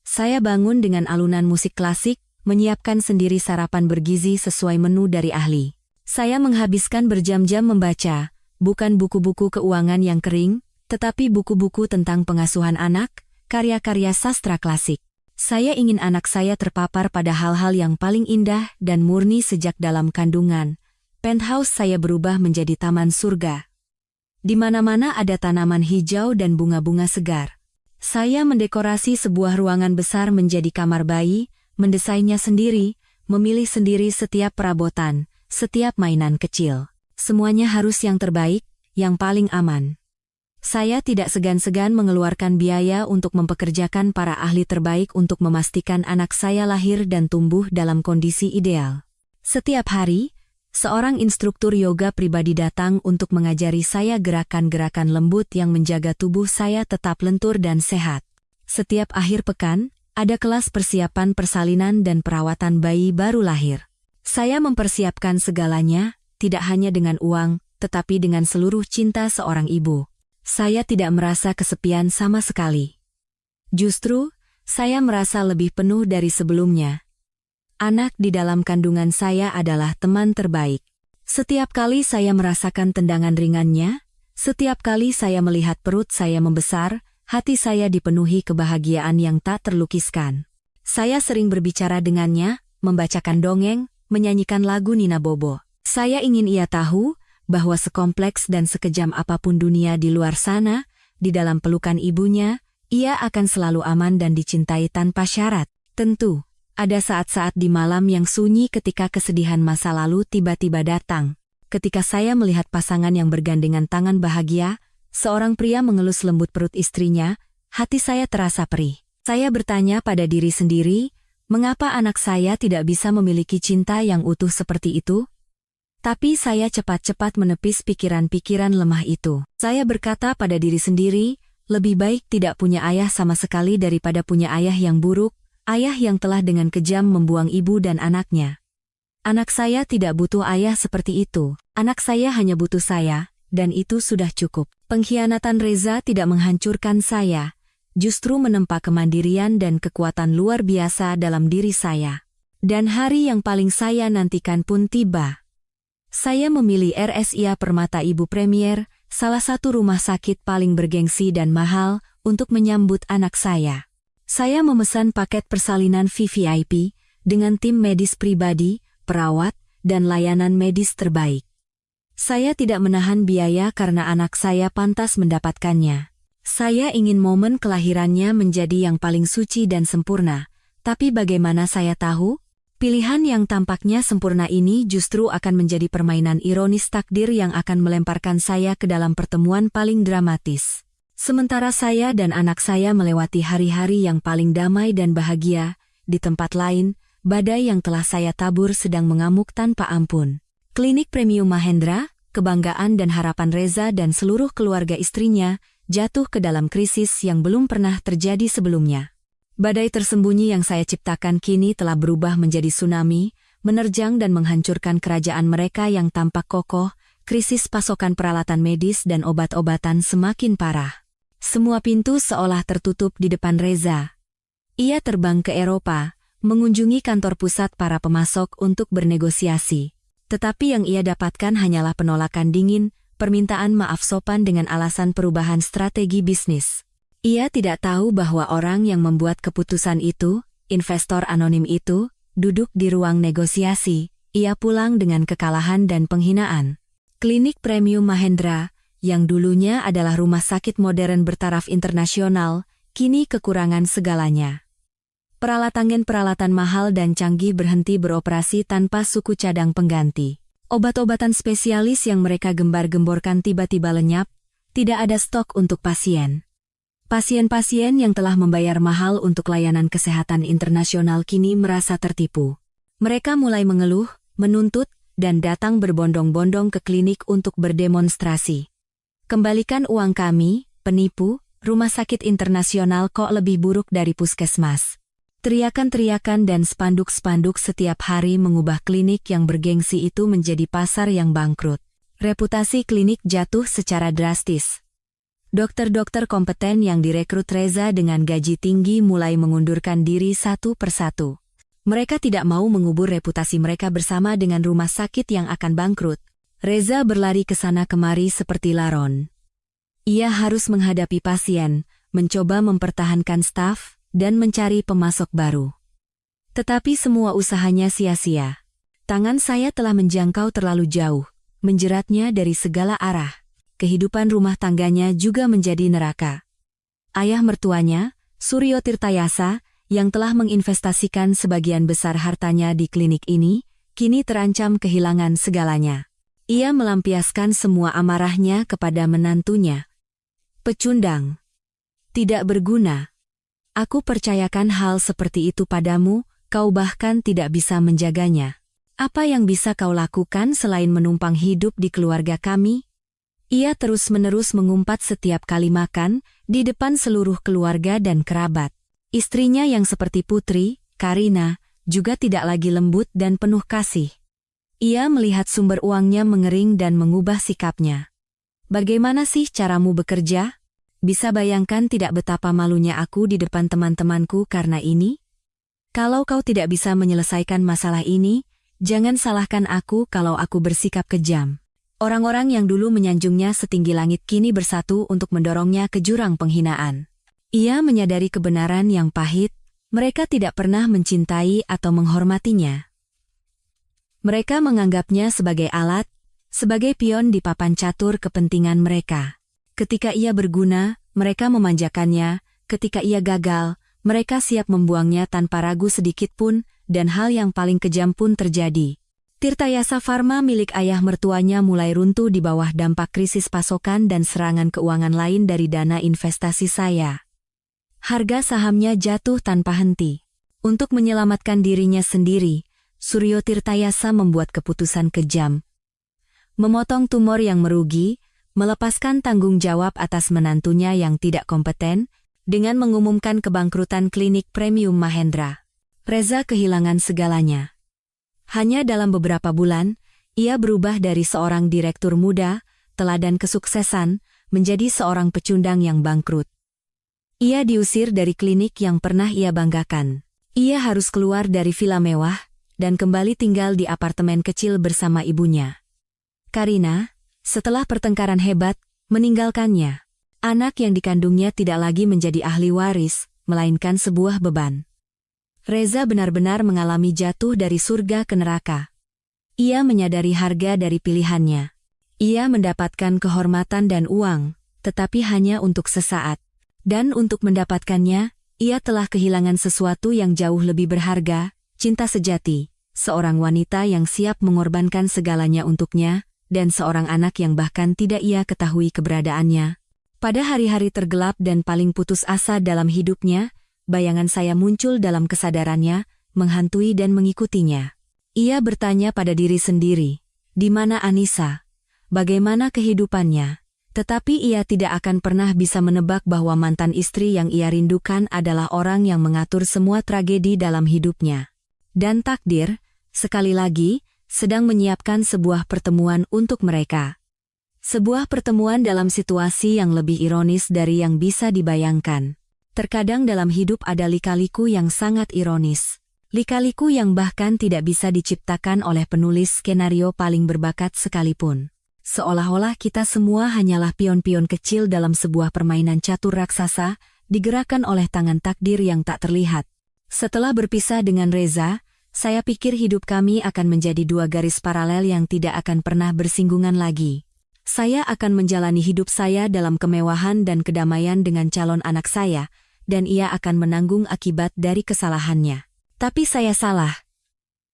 Saya bangun dengan alunan musik klasik, menyiapkan sendiri sarapan bergizi sesuai menu dari ahli. Saya menghabiskan berjam-jam membaca, bukan buku-buku keuangan yang kering, tetapi buku-buku tentang pengasuhan anak, karya-karya sastra klasik. Saya ingin anak saya terpapar pada hal-hal yang paling indah dan murni sejak dalam kandungan. Penthouse saya berubah menjadi taman surga. Di mana-mana ada tanaman hijau dan bunga-bunga segar. Saya mendekorasi sebuah ruangan besar menjadi kamar bayi, mendesainnya sendiri, memilih sendiri setiap perabotan, setiap mainan kecil. Semuanya harus yang terbaik, yang paling aman. Saya tidak segan-segan mengeluarkan biaya untuk mempekerjakan para ahli terbaik untuk memastikan anak saya lahir dan tumbuh dalam kondisi ideal. Setiap hari, seorang instruktur yoga pribadi datang untuk mengajari saya gerakan-gerakan lembut yang menjaga tubuh saya tetap lentur dan sehat. Setiap akhir pekan, ada kelas persiapan persalinan dan perawatan bayi baru lahir. Saya mempersiapkan segalanya, tidak hanya dengan uang, tetapi dengan seluruh cinta seorang ibu. Saya tidak merasa kesepian sama sekali. Justru, saya merasa lebih penuh dari sebelumnya. Anak di dalam kandungan saya adalah teman terbaik. Setiap kali saya merasakan tendangan ringannya, setiap kali saya melihat perut saya membesar, hati saya dipenuhi kebahagiaan yang tak terlukiskan. Saya sering berbicara dengannya, membacakan dongeng, menyanyikan lagu Nina Bobo. Saya ingin ia tahu bahwa sekompleks dan sekejam apapun dunia di luar sana, di dalam pelukan ibunya, ia akan selalu aman dan dicintai tanpa syarat. Tentu, ada saat-saat di malam yang sunyi ketika kesedihan masa lalu tiba-tiba datang. Ketika saya melihat pasangan yang bergandengan tangan bahagia, seorang pria mengelus lembut perut istrinya, hati saya terasa perih. Saya bertanya pada diri sendiri, mengapa anak saya tidak bisa memiliki cinta yang utuh seperti itu? Tapi saya cepat-cepat menepis pikiran-pikiran lemah itu. Saya berkata pada diri sendiri, lebih baik tidak punya ayah sama sekali daripada punya ayah yang buruk, ayah yang telah dengan kejam membuang ibu dan anaknya. Anak saya tidak butuh ayah seperti itu. Anak saya hanya butuh saya, dan itu sudah cukup. Pengkhianatan Reza tidak menghancurkan saya, justru menempa kemandirian dan kekuatan luar biasa dalam diri saya. Dan hari yang paling saya nantikan pun tiba. Saya memilih RSIA Permata Ibu Premier, salah satu rumah sakit paling bergengsi dan mahal, untuk menyambut anak saya. Saya memesan paket persalinan VVIP, dengan tim medis pribadi, perawat, dan layanan medis terbaik. Saya tidak menahan biaya karena anak saya pantas mendapatkannya. Saya ingin momen kelahirannya menjadi yang paling suci dan sempurna, tapi bagaimana saya tahu? Pilihan yang tampaknya sempurna ini justru akan menjadi permainan ironis takdir yang akan melemparkan saya ke dalam pertemuan paling dramatis. Sementara saya dan anak saya melewati hari-hari yang paling damai dan bahagia, di tempat lain, badai yang telah saya tabur sedang mengamuk tanpa ampun. Klinik Premium Mahendra, kebanggaan dan harapan Reza dan seluruh keluarga istrinya, jatuh ke dalam krisis yang belum pernah terjadi sebelumnya. Badai tersembunyi yang saya ciptakan kini telah berubah menjadi tsunami, menerjang dan menghancurkan kerajaan mereka yang tampak kokoh. Krisis pasokan peralatan medis dan obat-obatan semakin parah. Semua pintu seolah tertutup di depan Reza. Ia terbang ke Eropa, mengunjungi kantor pusat para pemasok untuk bernegosiasi. Tetapi yang ia dapatkan hanyalah penolakan dingin, permintaan maaf sopan dengan alasan perubahan strategi bisnis. Ia tidak tahu bahwa orang yang membuat keputusan itu, investor anonim itu, duduk di ruang negosiasi. Ia pulang dengan kekalahan dan penghinaan. Klinik Premium Mahendra, yang dulunya adalah rumah sakit modern bertaraf internasional, kini kekurangan segalanya. Peralatan mahal dan canggih berhenti beroperasi tanpa suku cadang pengganti. Obat-obatan spesialis yang mereka gembar-gemborkan tiba-tiba lenyap, tidak ada stok untuk pasien. Pasien-pasien yang telah membayar mahal untuk layanan kesehatan internasional kini merasa tertipu. Mereka mulai mengeluh, menuntut, dan datang berbondong-bondong ke klinik untuk berdemonstrasi. Kembalikan uang kami, penipu, rumah sakit internasional kok lebih buruk dari puskesmas. Teriakan-teriakan dan spanduk-spanduk setiap hari mengubah klinik yang bergengsi itu menjadi pasar yang bangkrut. Reputasi klinik jatuh secara drastis. Dokter-dokter kompeten yang direkrut Reza dengan gaji tinggi mulai mengundurkan diri satu persatu. Mereka tidak mau mengubur reputasi mereka bersama dengan rumah sakit yang akan bangkrut. Reza berlari ke sana kemari seperti laron. Ia harus menghadapi pasien, mencoba mempertahankan staf, dan mencari pemasok baru. Tetapi semua usahanya sia-sia. Tangan saya telah menjangkau terlalu jauh, menjeratnya dari segala arah. Kehidupan rumah tangganya juga menjadi neraka. Ayah mertuanya, Suryo Tirtayasa, yang telah menginvestasikan sebagian besar hartanya di klinik ini, kini terancam kehilangan segalanya. Ia melampiaskan semua amarahnya kepada menantunya. Pecundang. Tidak berguna. Aku percayakan hal seperti itu padamu, kau bahkan tidak bisa menjaganya. Apa yang bisa kau lakukan selain menumpang hidup di keluarga kami? Ia terus-menerus mengumpat setiap kali makan, di depan seluruh keluarga dan kerabat. Istrinya yang seperti putri, Karina, juga tidak lagi lembut dan penuh kasih. Ia melihat sumber uangnya mengering dan mengubah sikapnya. Bagaimana sih caramu bekerja? Bisa bayangkan tidak betapa malunya aku di depan teman-temanku karena ini? Kalau kau tidak bisa menyelesaikan masalah ini, jangan salahkan aku kalau aku bersikap kejam. Orang-orang yang dulu menyanjungnya setinggi langit kini bersatu untuk mendorongnya ke jurang penghinaan. Ia menyadari kebenaran yang pahit, mereka tidak pernah mencintai atau menghormatinya. Mereka menganggapnya sebagai alat, sebagai pion di papan catur kepentingan mereka. Ketika ia berguna, mereka memanjakannya, ketika ia gagal, mereka siap membuangnya tanpa ragu sedikit pun, dan hal yang paling kejam pun terjadi. Tirtayasa Pharma milik ayah mertuanya mulai runtuh di bawah dampak krisis pasokan dan serangan keuangan lain dari dana investasi saya. Harga sahamnya jatuh tanpa henti. Untuk menyelamatkan dirinya sendiri, Suryo Tirtayasa membuat keputusan kejam. Memotong tumor yang merugi, melepaskan tanggung jawab atas menantunya yang tidak kompeten, dengan mengumumkan kebangkrutan klinik Premium Mahendra. Reza kehilangan segalanya. Hanya dalam beberapa bulan, ia berubah dari seorang direktur muda, teladan kesuksesan, menjadi seorang pecundang yang bangkrut. Ia diusir dari klinik yang pernah ia banggakan. Ia harus keluar dari villa mewah, dan kembali tinggal di apartemen kecil bersama ibunya. Karina, setelah pertengkaran hebat, meninggalkannya. Anak yang dikandungnya tidak lagi menjadi ahli waris, melainkan sebuah beban. Reza benar-benar mengalami jatuh dari surga ke neraka. Ia menyadari harga dari pilihannya. Ia mendapatkan kehormatan dan uang, tetapi hanya untuk sesaat. Dan untuk mendapatkannya, ia telah kehilangan sesuatu yang jauh lebih berharga, cinta sejati, seorang wanita yang siap mengorbankan segalanya untuknya, dan seorang anak yang bahkan tidak ia ketahui keberadaannya. Pada hari-hari tergelap dan paling putus asa dalam hidupnya, bayangan saya muncul dalam kesadarannya, menghantui dan mengikutinya. Ia bertanya pada diri sendiri, di mana Anissa? Bagaimana kehidupannya? Tetapi ia tidak akan pernah bisa menebak bahwa mantan istri yang ia rindukan adalah orang yang mengatur semua tragedi dalam hidupnya. Dan takdir, sekali lagi, sedang menyiapkan sebuah pertemuan untuk mereka. Sebuah pertemuan dalam situasi yang lebih ironis dari yang bisa dibayangkan. Terkadang dalam hidup ada lika-liku yang sangat ironis. Lika-liku yang bahkan tidak bisa diciptakan oleh penulis skenario paling berbakat sekalipun. Seolah-olah kita semua hanyalah pion-pion kecil dalam sebuah permainan catur raksasa, digerakkan oleh tangan takdir yang tak terlihat. Setelah berpisah dengan Reza, saya pikir hidup kami akan menjadi dua garis paralel yang tidak akan pernah bersinggungan lagi. Saya akan menjalani hidup saya dalam kemewahan dan kedamaian dengan calon anak saya, dan ia akan menanggung akibat dari kesalahannya. Tapi saya salah.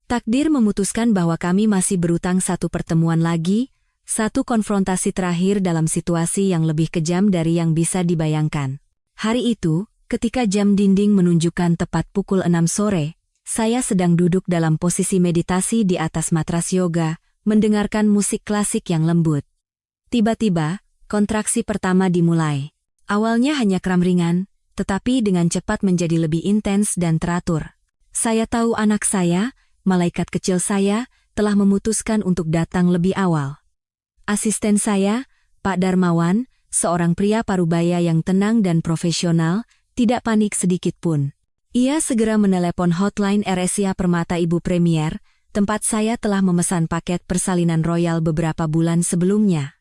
Takdir memutuskan bahwa kami masih berutang satu pertemuan lagi, satu konfrontasi terakhir dalam situasi yang lebih kejam dari yang bisa dibayangkan. Hari itu, ketika jam dinding menunjukkan tepat pukul 6 sore, saya sedang duduk dalam posisi meditasi di atas matras yoga, mendengarkan musik klasik yang lembut. Tiba-tiba, kontraksi pertama dimulai. Awalnya hanya kram ringan, tetapi dengan cepat menjadi lebih intens dan teratur. Saya tahu anak saya, malaikat kecil saya, telah memutuskan untuk datang lebih awal. Asisten saya, Pak Darmawan, seorang pria parubaya yang tenang dan profesional, tidak panik sedikit pun. Ia segera menelepon hotline AirAsia Permata Ibu Premier, tempat saya telah memesan paket persalinan royal beberapa bulan sebelumnya.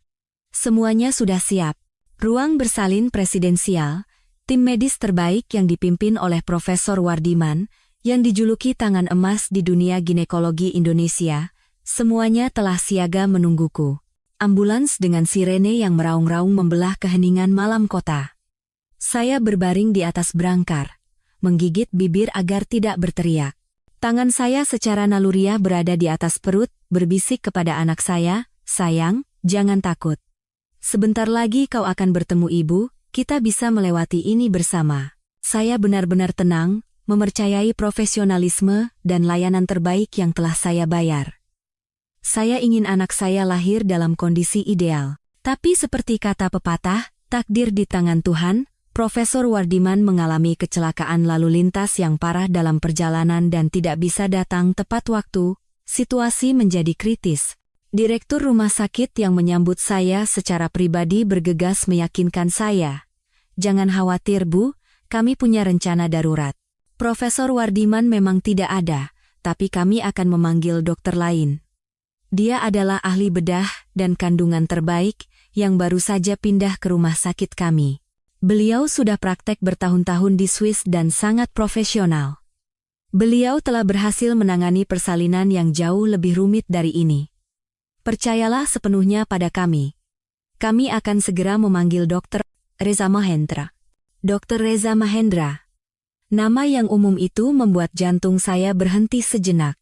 Semuanya sudah siap. Ruang bersalin presidensial, tim medis terbaik yang dipimpin oleh Profesor Wardiman, yang dijuluki tangan emas di dunia ginekologi Indonesia, semuanya telah siaga menungguku. Ambulans dengan sirene yang meraung-raung membelah keheningan malam kota. Saya berbaring di atas brangkar, menggigit bibir agar tidak berteriak. Tangan saya secara naluriah berada di atas perut, berbisik kepada anak saya, "Sayang, jangan takut. Sebentar lagi kau akan bertemu ibu, kita bisa melewati ini bersama." Saya benar-benar tenang, mempercayai profesionalisme dan layanan terbaik yang telah saya bayar. Saya ingin anak saya lahir dalam kondisi ideal. Tapi seperti kata pepatah, takdir di tangan Tuhan, Profesor Wardiman mengalami kecelakaan lalu lintas yang parah dalam perjalanan dan tidak bisa datang tepat waktu. Situasi menjadi kritis. Direktur rumah sakit yang menyambut saya secara pribadi bergegas meyakinkan saya. "Jangan khawatir Bu, kami punya rencana darurat. Profesor Wardiman memang tidak ada, tapi kami akan memanggil dokter lain. Dia adalah ahli bedah dan kandungan terbaik yang baru saja pindah ke rumah sakit kami. Beliau sudah praktek bertahun-tahun di Swiss dan sangat profesional. Beliau telah berhasil menangani persalinan yang jauh lebih rumit dari ini. Percayalah sepenuhnya pada kami. Kami akan segera memanggil Dr. Reza Mahendra." Dr. Reza Mahendra. Nama yang umum itu membuat jantung saya berhenti sejenak.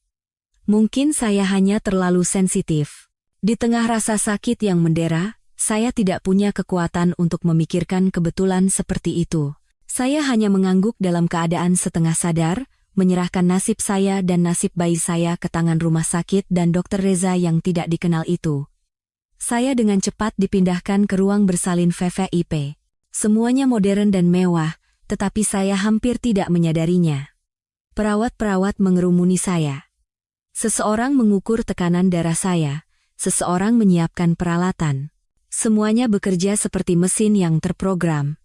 Mungkin saya hanya terlalu sensitif. Di tengah rasa sakit yang mendera, saya tidak punya kekuatan untuk memikirkan kebetulan seperti itu. Saya hanya mengangguk dalam keadaan setengah sadar, menyerahkan nasib saya dan nasib bayi saya ke tangan rumah sakit dan Dr. Reza yang tidak dikenal itu. Saya dengan cepat dipindahkan ke ruang bersalin VVIP. Semuanya modern dan mewah, tetapi saya hampir tidak menyadarinya. Perawat-perawat mengerumuni saya. Seseorang mengukur tekanan darah saya, seseorang menyiapkan peralatan. Semuanya bekerja seperti mesin yang terprogram.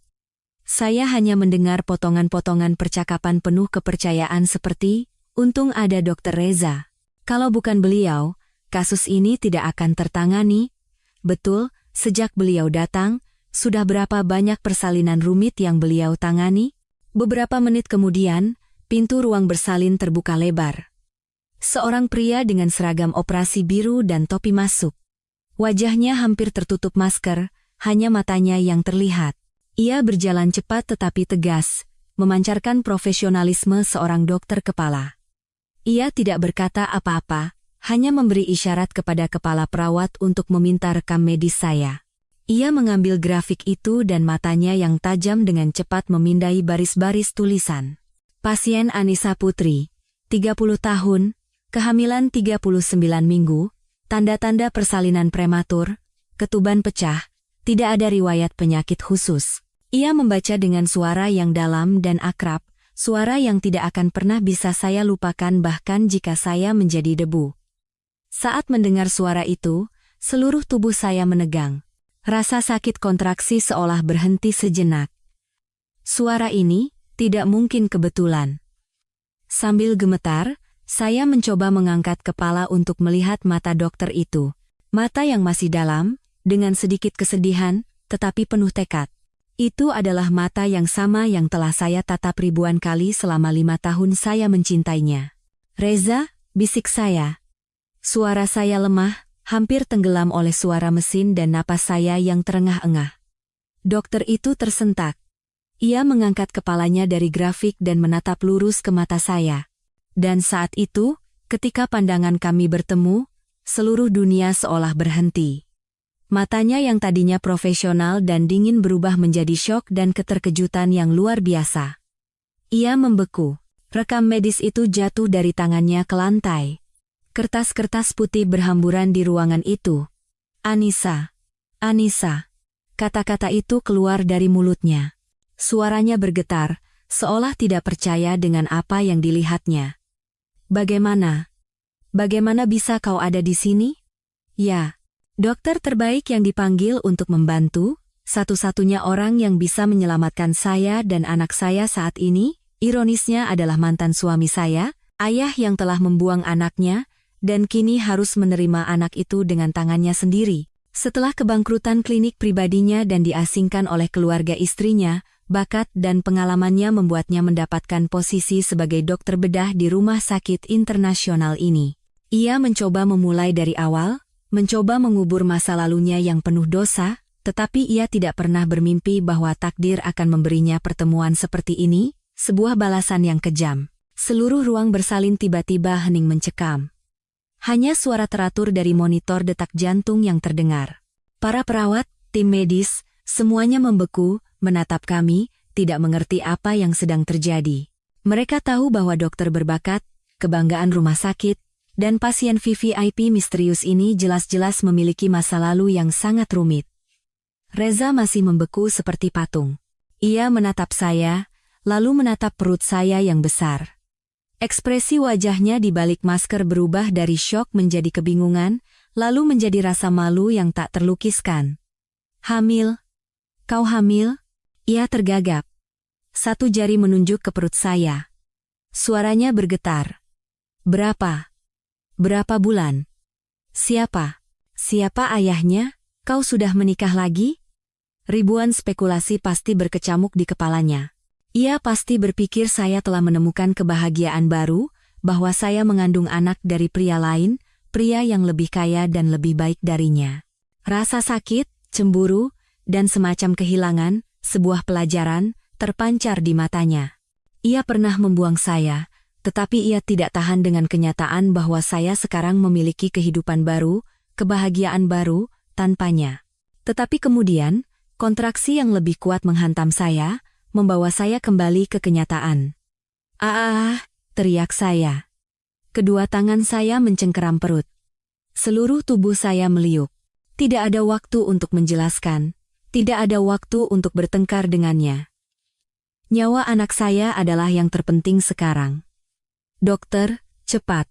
Saya hanya mendengar potongan-potongan percakapan penuh kepercayaan seperti, "Untung ada Dr. Reza. Kalau bukan beliau, kasus ini tidak akan tertangani." Betul, sejak beliau datang, sudah berapa banyak persalinan rumit yang beliau tangani? Beberapa menit kemudian, pintu ruang bersalin terbuka lebar. Seorang pria dengan seragam operasi biru dan topi masuk. Wajahnya hampir tertutup masker, hanya matanya yang terlihat. Ia berjalan cepat tetapi tegas, memancarkan profesionalisme seorang dokter kepala. Ia tidak berkata apa-apa, hanya memberi isyarat kepada kepala perawat untuk meminta rekam medis saya. Ia mengambil grafik itu dan matanya yang tajam dengan cepat memindai baris-baris tulisan. Pasien Anissa Putri, 30 tahun, kehamilan 39 minggu, tanda-tanda persalinan prematur, ketuban pecah, Tidak ada riwayat penyakit khusus. Ia membaca dengan suara yang dalam dan akrab, suara yang tidak akan pernah bisa saya lupakan bahkan jika saya menjadi debu. Saat mendengar suara itu, seluruh tubuh saya menegang. Rasa sakit kontraksi seolah berhenti sejenak. Suara ini tidak mungkin kebetulan. Sambil gemetar, saya mencoba mengangkat kepala untuk melihat mata dokter itu. Mata yang masih dalam, dengan sedikit kesedihan, tetapi penuh tekad. Itu adalah mata yang sama yang telah saya tatap ribuan kali selama 5 tahun saya mencintainya. "Reza," bisik saya. Suara saya lemah, hampir tenggelam oleh suara mesin dan napas saya yang terengah-engah. Dokter itu tersentak. Ia mengangkat kepalanya dari grafik dan menatap lurus ke mata saya. Dan saat itu, ketika pandangan kami bertemu, seluruh dunia seolah berhenti. Matanya yang tadinya profesional dan dingin berubah menjadi syok dan keterkejutan yang luar biasa. Ia membeku. Rekam medis itu jatuh dari tangannya ke lantai. Kertas-kertas putih berhamburan di ruangan itu. "Anissa, Anissa." Kata-kata itu keluar dari mulutnya. Suaranya bergetar, seolah tidak percaya dengan apa yang dilihatnya. "Bagaimana? Bagaimana bisa kau ada di sini?" "Ya, dokter terbaik yang dipanggil untuk membantu, satu-satunya orang yang bisa menyelamatkan saya dan anak saya saat ini, ironisnya adalah mantan suami saya, ayah yang telah membuang anaknya, dan kini harus menerima anak itu dengan tangannya sendiri. Setelah kebangkrutan klinik pribadinya dan diasingkan oleh keluarga istrinya, bakat dan pengalamannya membuatnya mendapatkan posisi sebagai dokter bedah di rumah sakit internasional ini. Ia mencoba memulai dari awal, mencoba mengubur masa lalunya yang penuh dosa, tetapi ia tidak pernah bermimpi bahwa takdir akan memberinya pertemuan seperti ini, sebuah balasan yang kejam. Seluruh ruang bersalin tiba-tiba hening mencekam. Hanya suara teratur dari monitor detak jantung yang terdengar. Para perawat, tim medis, semuanya membeku, menatap kami, tidak mengerti apa yang sedang terjadi. Mereka tahu bahwa dokter berbakat, kebanggaan rumah sakit, dan pasien VVIP misterius ini jelas-jelas memiliki masa lalu yang sangat rumit. Reza masih membeku seperti patung. Ia menatap saya, lalu menatap perut saya yang besar. Ekspresi wajahnya di balik masker berubah dari syok menjadi kebingungan, lalu menjadi rasa malu yang tak terlukiskan. "Hamil? Kau hamil?" Ia tergagap. Satu jari menunjuk ke perut saya. Suaranya bergetar. "Berapa? Berapa bulan? Siapa? Siapa ayahnya? Kau sudah menikah lagi?" Ribuan spekulasi pasti berkecamuk di kepalanya. Ia pasti berpikir saya telah menemukan kebahagiaan baru, bahwa saya mengandung anak dari pria lain, pria yang lebih kaya dan lebih baik darinya. Rasa sakit, cemburu, dan semacam kehilangan, sebuah pelajaran, terpancar di matanya. Ia pernah membuang saya, tetapi ia tidak tahan dengan kenyataan bahwa saya sekarang memiliki kehidupan baru, kebahagiaan baru, tanpanya. Tetapi kemudian, kontraksi yang lebih kuat menghantam saya, membawa saya kembali ke kenyataan. "Ah!" teriak saya. Kedua tangan saya mencengkeram perut. Seluruh tubuh saya meliuk. Tidak ada waktu untuk menjelaskan, tidak ada waktu untuk bertengkar dengannya. Nyawa anak saya adalah yang terpenting sekarang. "Dokter, cepat.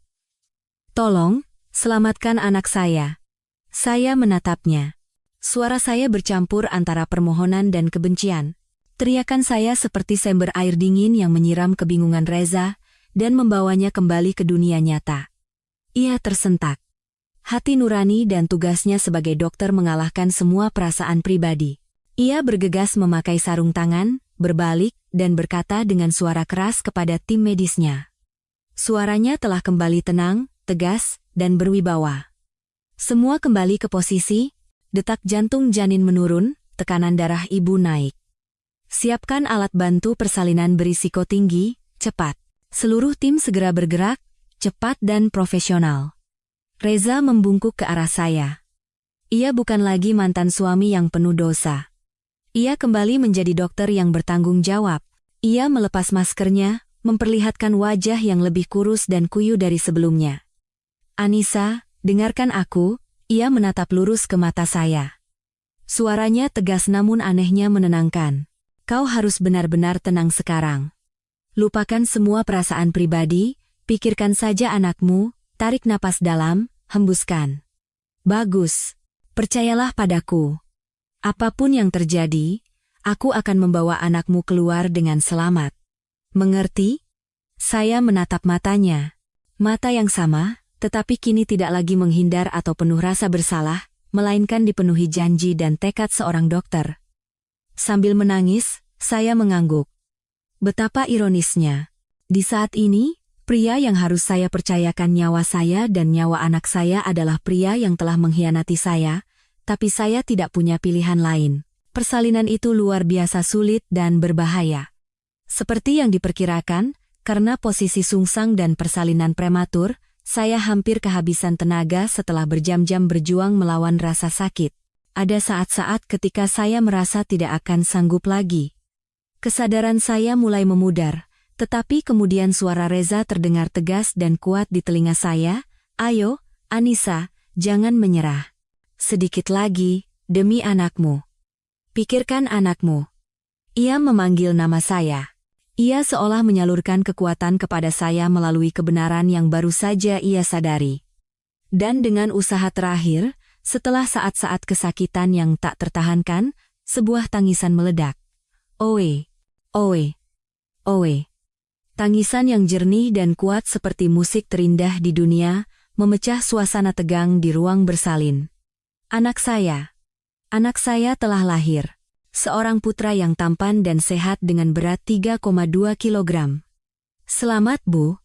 Tolong, selamatkan anak saya." Saya menatapnya. Suara saya bercampur antara permohonan dan kebencian. Teriakan saya seperti sember air dingin yang menyiram kebingungan Reza dan membawanya kembali ke dunia nyata. Ia tersentak. Hati nurani dan tugasnya sebagai dokter mengalahkan semua perasaan pribadi. Ia bergegas memakai sarung tangan, berbalik, dan berkata dengan suara keras kepada tim medisnya. Suaranya telah kembali tenang, tegas, dan berwibawa. Semua kembali ke posisi, detak jantung janin menurun, tekanan darah ibu naik. Siapkan alat bantu persalinan berisiko tinggi, cepat. Seluruh tim segera bergerak, cepat dan profesional. Reza membungkuk ke arah saya. Ia bukan lagi mantan suami yang penuh dosa. Ia kembali menjadi dokter yang bertanggung jawab. Ia melepas maskernya, memperlihatkan wajah yang lebih kurus dan kuyu dari sebelumnya. "Anissa, dengarkan aku," ia menatap lurus ke mata saya. Suaranya tegas namun anehnya menenangkan. Kau harus benar-benar tenang sekarang. Lupakan semua perasaan pribadi, pikirkan saja anakmu, tarik napas dalam, hembuskan. Bagus. Percayalah padaku. Apapun yang terjadi, aku akan membawa anakmu keluar dengan selamat. Mengerti? Saya menatap matanya. Mata yang sama, tetapi kini tidak lagi menghindar atau penuh rasa bersalah, melainkan dipenuhi janji dan tekad seorang dokter. Sambil menangis, saya mengangguk. Betapa ironisnya. Di saat ini, pria yang harus saya percayakan nyawa saya dan nyawa anak saya adalah pria yang telah mengkhianati saya, tapi saya tidak punya pilihan lain. Persalinan itu luar biasa sulit dan berbahaya. Seperti yang diperkirakan, karena posisi sungsang dan persalinan prematur, saya hampir kehabisan tenaga setelah berjam-jam berjuang melawan rasa sakit. Ada saat-saat ketika saya merasa tidak akan sanggup lagi. Kesadaran saya mulai memudar, tetapi kemudian suara Reza terdengar tegas dan kuat di telinga saya, "Ayo, Anissa, jangan menyerah. Sedikit lagi, demi anakmu. Pikirkan anakmu." Ia memanggil nama saya. Ia seolah menyalurkan kekuatan kepada saya melalui kebenaran yang baru saja ia sadari. Dan dengan usaha terakhir, setelah saat-saat kesakitan yang tak tertahankan, sebuah tangisan meledak. Oe, oe, oe. Tangisan yang jernih dan kuat seperti musik terindah di dunia, memecah suasana tegang di ruang bersalin. Anak saya telah lahir. Seorang putra yang tampan dan sehat dengan berat 3,2 kilogram. "Selamat, Bu,"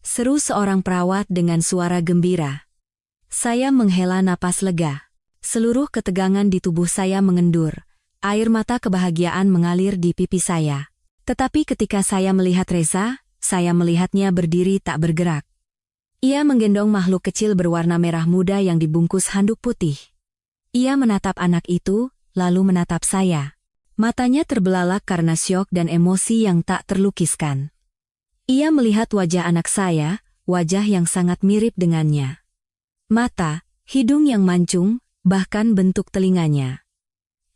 seru seorang perawat dengan suara gembira. Saya menghela napas lega. Seluruh ketegangan di tubuh saya mengendur. Air mata kebahagiaan mengalir di pipi saya. Tetapi ketika saya melihat Reza, saya melihatnya berdiri tak bergerak. Ia menggendong makhluk kecil berwarna merah muda yang dibungkus handuk putih. Ia menatap anak itu, lalu menatap saya. Matanya terbelalak karena syok dan emosi yang tak terlukiskan. Ia melihat wajah anak saya, wajah yang sangat mirip dengannya. Mata, hidung yang mancung, bahkan bentuk telinganya.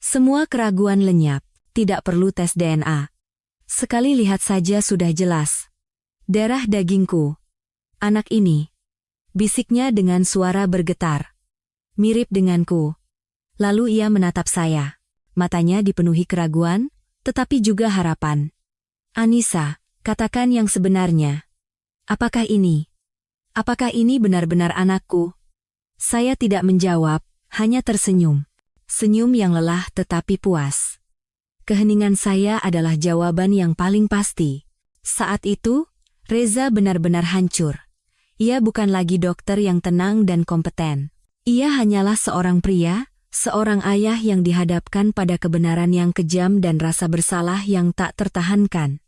Semua keraguan lenyap, tidak perlu tes DNA. Sekali lihat saja sudah jelas. Darah dagingku. Anak ini. Bisiknya dengan suara bergetar. Mirip denganku. Lalu ia menatap saya. Matanya dipenuhi keraguan, tetapi juga harapan. "Anissa, katakan yang sebenarnya. Apakah ini? Apakah ini benar-benar anakku?" Saya tidak menjawab, hanya tersenyum. Senyum yang lelah tetapi puas. Keheningan saya adalah jawaban yang paling pasti. Saat itu, Reza benar-benar hancur. Ia bukan lagi dokter yang tenang dan kompeten. Ia hanyalah seorang pria, seorang ayah yang dihadapkan pada kebenaran yang kejam dan rasa bersalah yang tak tertahankan.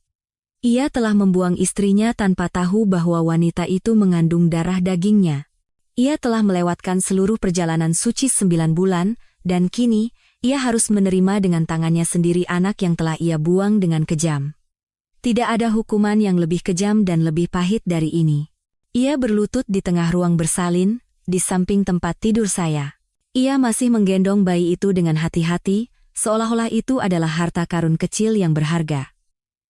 Ia telah membuang istrinya tanpa tahu bahwa wanita itu mengandung darah dagingnya. Ia telah melewatkan seluruh perjalanan suci 9 bulan, dan kini, ia harus menerima dengan tangannya sendiri anak yang telah ia buang dengan kejam. Tidak ada hukuman yang lebih kejam dan lebih pahit dari ini. Ia berlutut di tengah ruang bersalin, di samping tempat tidur saya. Ia masih menggendong bayi itu dengan hati-hati, seolah-olah itu adalah harta karun kecil yang berharga.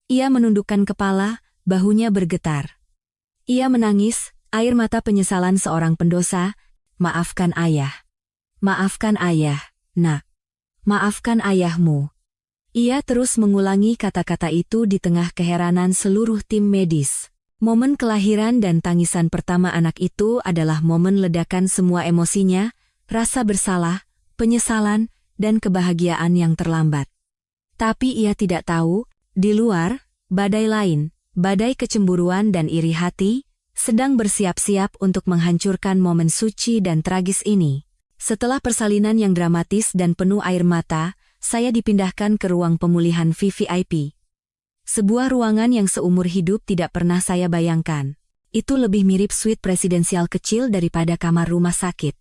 Ia menundukkan kepala, bahunya bergetar. Ia menangis, air mata penyesalan seorang pendosa. "Maafkan ayah. Maafkan ayah, nak. Maafkan ayahmu." Ia terus mengulangi kata-kata itu di tengah keheranan seluruh tim medis. Momen kelahiran dan tangisan pertama anak itu adalah momen ledakan semua emosinya, rasa bersalah, penyesalan, dan kebahagiaan yang terlambat. Tapi ia tidak tahu, di luar, badai lain, badai kecemburuan dan iri hati, sedang bersiap-siap untuk menghancurkan momen suci dan tragis ini. Setelah persalinan yang dramatis dan penuh air mata, saya dipindahkan ke ruang pemulihan VVIP. Sebuah ruangan yang seumur hidup tidak pernah saya bayangkan. Itu lebih mirip suite presidensial kecil daripada kamar rumah sakit.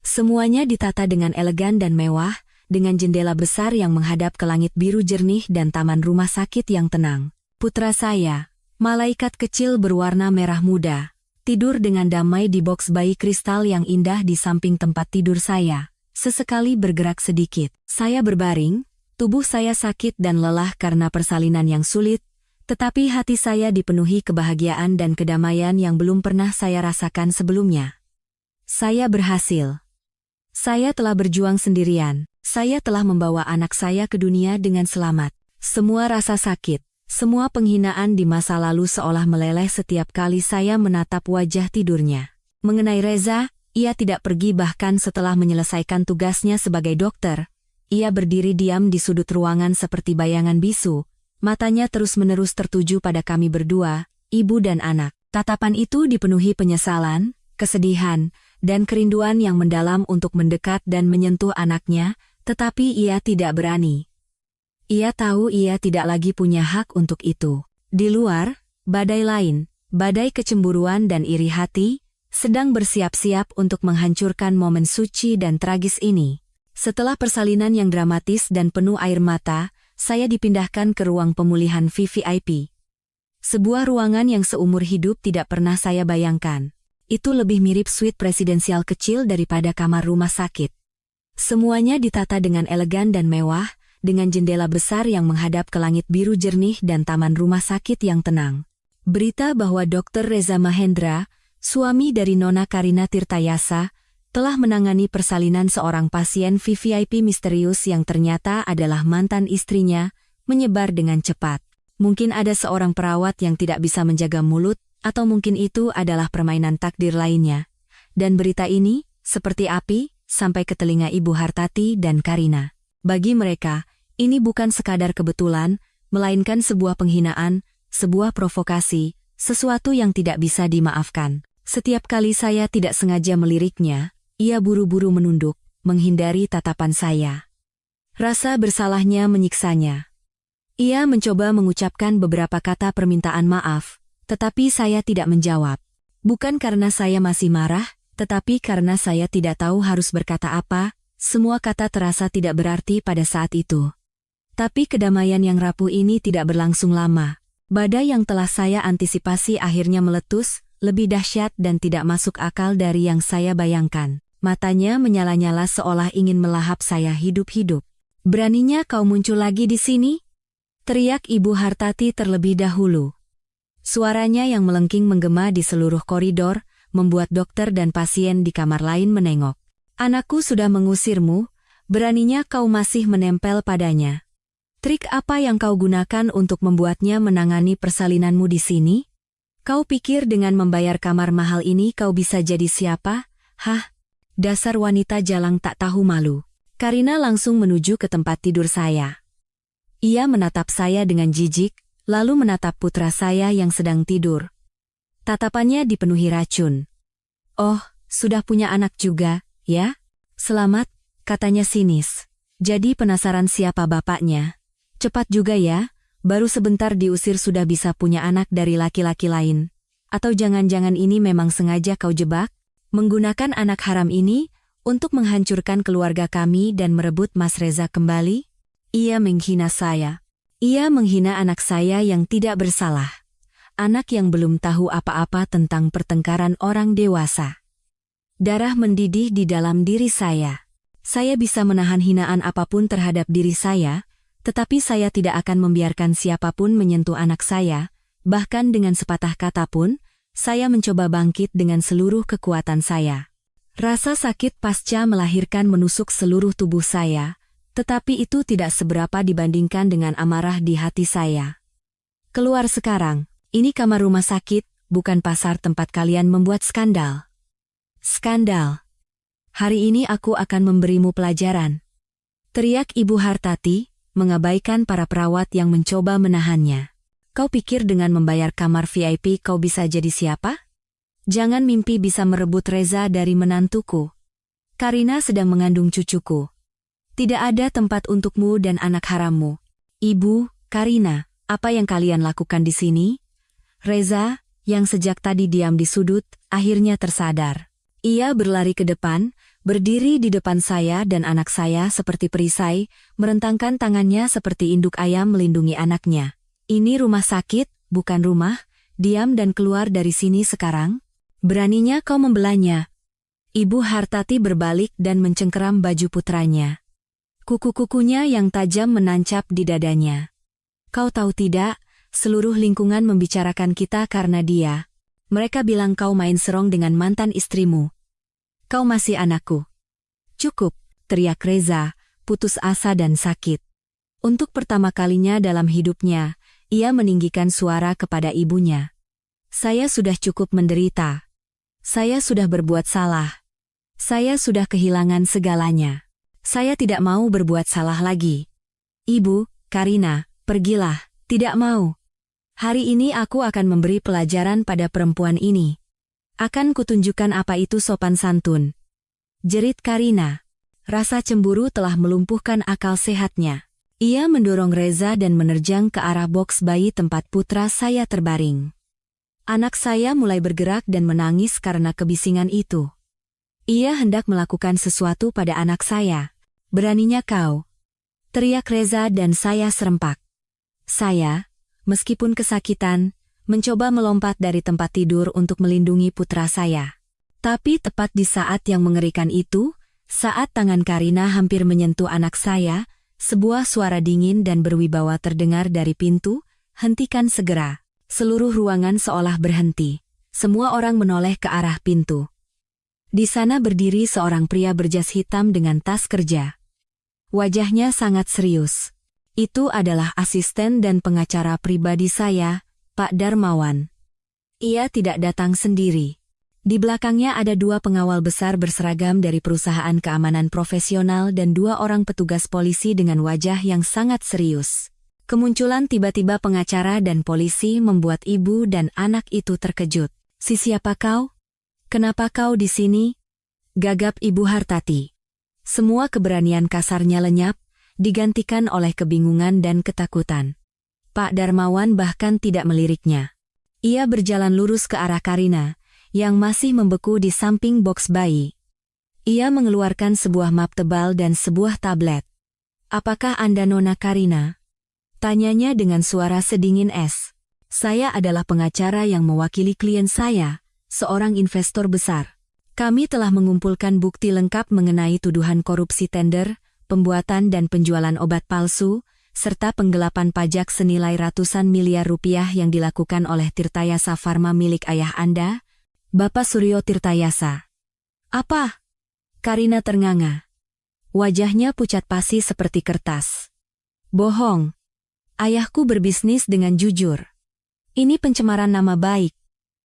Semuanya ditata dengan elegan dan mewah, dengan jendela besar yang menghadap ke langit biru jernih dan taman rumah sakit yang tenang. Putra saya, malaikat kecil berwarna merah muda, tidur dengan damai di boks bayi kristal yang indah di samping tempat tidur saya. sesekali bergerak sedikit. Saya berbaring, tubuh saya sakit dan lelah karena persalinan yang sulit, tetapi hati saya dipenuhi kebahagiaan dan kedamaian yang belum pernah saya rasakan sebelumnya. Saya berhasil. Saya telah berjuang sendirian. Saya telah membawa anak saya ke dunia dengan selamat. Semua rasa sakit, semua penghinaan di masa lalu seolah meleleh setiap kali saya menatap wajah tidurnya. Mengenai Reza, ia tidak pergi bahkan setelah menyelesaikan tugasnya sebagai dokter. Ia berdiri diam di sudut ruangan seperti bayangan bisu. Matanya terus-menerus tertuju pada kami berdua, ibu dan anak. Tatapan itu dipenuhi penyesalan, kesedihan, dan kerinduan yang mendalam untuk mendekat dan menyentuh anaknya, tetapi ia tidak berani. Ia tahu ia tidak lagi punya hak untuk itu. Di luar, badai lain, badai kecemburuan dan iri hati, sedang bersiap-siap untuk menghancurkan momen suci dan tragis ini. Setelah persalinan yang dramatis dan penuh air mata, saya dipindahkan ke ruang pemulihan VVIP. Sebuah ruangan yang seumur hidup tidak pernah saya bayangkan. Itu lebih mirip suite presidensial kecil daripada kamar rumah sakit. Semuanya ditata dengan elegan dan mewah, dengan jendela besar yang menghadap ke langit biru jernih dan taman rumah sakit yang tenang. Berita bahwa Dr. Reza Mahendra, suami dari Nona Karina Tirtayasa, telah menangani persalinan seorang pasien VVIP misterius yang ternyata adalah mantan istrinya, menyebar dengan cepat. Mungkin ada seorang perawat yang tidak bisa menjaga mulut, atau mungkin itu adalah permainan takdir lainnya. Dan berita ini, seperti api, sampai ke telinga Ibu Hartati dan Karina. Bagi mereka, ini bukan sekadar kebetulan, melainkan sebuah penghinaan, sebuah provokasi, sesuatu yang tidak bisa dimaafkan. Setiap kali saya tidak sengaja meliriknya, ia buru-buru menunduk, menghindari tatapan saya. Rasa bersalahnya menyiksanya. Ia mencoba mengucapkan beberapa kata permintaan maaf, tetapi saya tidak menjawab. Bukan karena saya masih marah, tetapi karena saya tidak tahu harus berkata apa, semua kata terasa tidak berarti pada saat itu. Tapi kedamaian yang rapuh ini tidak berlangsung lama. Badai yang telah saya antisipasi akhirnya meletus, lebih dahsyat dan tidak masuk akal dari yang saya bayangkan. Matanya menyala-nyala seolah ingin melahap saya hidup-hidup. "Beraninya kau muncul lagi di sini?" teriak Ibu Hartati terlebih dahulu. Suaranya yang melengking menggema di seluruh koridor, membuat dokter dan pasien di kamar lain menengok. "Anakku sudah mengusirmu, beraninya kau masih menempel padanya. Trik apa yang kau gunakan untuk membuatnya menangani persalinanmu di sini? Kau pikir dengan membayar kamar mahal ini kau bisa jadi siapa? Hah? Dasar wanita jalang tak tahu malu." Karina langsung menuju ke tempat tidur saya. Ia menatap saya dengan jijik, lalu menatap putra saya yang sedang tidur. Tatapannya dipenuhi racun. "Oh, sudah punya anak juga, ya? Selamat," katanya sinis. "Jadi penasaran siapa bapaknya? Cepat juga ya, baru sebentar diusir sudah bisa punya anak dari laki-laki lain. Atau jangan-jangan ini memang sengaja kau jebak? Menggunakan anak haram ini untuk menghancurkan keluarga kami dan merebut Mas Reza kembali?" Ia menghina saya. Ia menghina anak saya yang tidak bersalah. Anak yang belum tahu apa-apa tentang pertengkaran orang dewasa. Darah mendidih di dalam diri saya. Saya bisa menahan hinaan apapun terhadap diri saya, tetapi saya tidak akan membiarkan siapapun menyentuh anak saya, bahkan dengan sepatah kata pun, saya mencoba bangkit dengan seluruh kekuatan saya. Rasa sakit pasca melahirkan menusuk seluruh tubuh saya, tetapi itu tidak seberapa dibandingkan dengan amarah di hati saya. "Keluar sekarang, ini kamar rumah sakit, bukan pasar tempat kalian membuat skandal." "Skandal? Hari ini aku akan memberimu pelajaran," teriak Ibu Hartati, mengabaikan para perawat yang mencoba menahannya. "Kau pikir dengan membayar kamar VIP kau bisa jadi siapa? Jangan mimpi bisa merebut Reza dari menantuku. Karina sedang mengandung cucuku. Tidak ada tempat untukmu dan anak harammu." "Ibu, Karina, apa yang kalian lakukan di sini?" Reza, yang sejak tadi diam di sudut, akhirnya tersadar. Ia berlari ke depan, berdiri di depan saya dan anak saya seperti perisai, merentangkan tangannya seperti induk ayam melindungi anaknya. "Ini rumah sakit, bukan rumah. Diam dan keluar dari sini sekarang. Beraninya kau membelanya." Ibu Hartati berbalik dan mencengkeram baju putranya. Kuku-kukunya yang tajam menancap di dadanya. Kau tahu tidak, seluruh lingkungan membicarakan kita karena dia. Mereka bilang kau main serong dengan mantan istrimu. Kau masih anakku. Cukup, teriak Reza, putus asa dan sakit. Untuk pertama kalinya dalam hidupnya, ia meninggikan suara kepada ibunya. Saya sudah cukup menderita. Saya sudah berbuat salah. Saya sudah kehilangan segalanya. Saya tidak mau berbuat salah lagi. Ibu, Karina, pergilah. Tidak mau. Hari ini aku akan memberi pelajaran pada perempuan ini. Akan kutunjukkan apa itu sopan santun. Jerit Karina. Rasa cemburu telah melumpuhkan akal sehatnya. Ia mendorong Reza dan menerjang ke arah boks bayi tempat putra saya terbaring. Anak saya mulai bergerak dan menangis karena kebisingan itu. Ia hendak melakukan sesuatu pada anak saya. Beraninya kau? Teriak Reza dan saya serempak. Saya, meskipun kesakitan, mencoba melompat dari tempat tidur untuk melindungi putra saya. Tapi tepat di saat yang mengerikan itu, saat tangan Karina hampir menyentuh anak saya, sebuah suara dingin dan berwibawa terdengar dari pintu, "Hentikan segera." Seluruh ruangan seolah berhenti. Semua orang menoleh ke arah pintu. Di sana berdiri seorang pria berjas hitam dengan tas kerja. Wajahnya sangat serius. Itu adalah asisten dan pengacara pribadi saya, Pak Darmawan. Ia tidak datang sendiri. Di belakangnya ada 2 pengawal besar berseragam dari perusahaan keamanan profesional dan 2 orang petugas polisi dengan wajah yang sangat serius. Kemunculan tiba-tiba pengacara dan polisi membuat ibu dan anak itu terkejut. Siapa kau? Kenapa kau di sini? Gagap Ibu Hartati. Semua keberanian kasarnya lenyap, digantikan oleh kebingungan dan ketakutan. Pak Darmawan bahkan tidak meliriknya. Ia berjalan lurus ke arah Karina, yang masih membeku di samping boks bayi. Ia mengeluarkan sebuah map tebal dan sebuah tablet. "Apakah Anda Nona Karina?" Tanyanya dengan suara sedingin es. "Saya adalah pengacara yang mewakili klien saya, seorang investor besar. Kami telah mengumpulkan bukti lengkap mengenai tuduhan korupsi tender, pembuatan dan penjualan obat palsu, serta penggelapan pajak senilai ratusan miliar rupiah yang dilakukan oleh Tirtayasa Pharma milik ayah Anda, Bapak Suryo Tirtayasa." "Apa?" Karina ternganga. Wajahnya pucat pasi seperti kertas. "Bohong. Ayahku berbisnis dengan jujur. Ini pencemaran nama baik."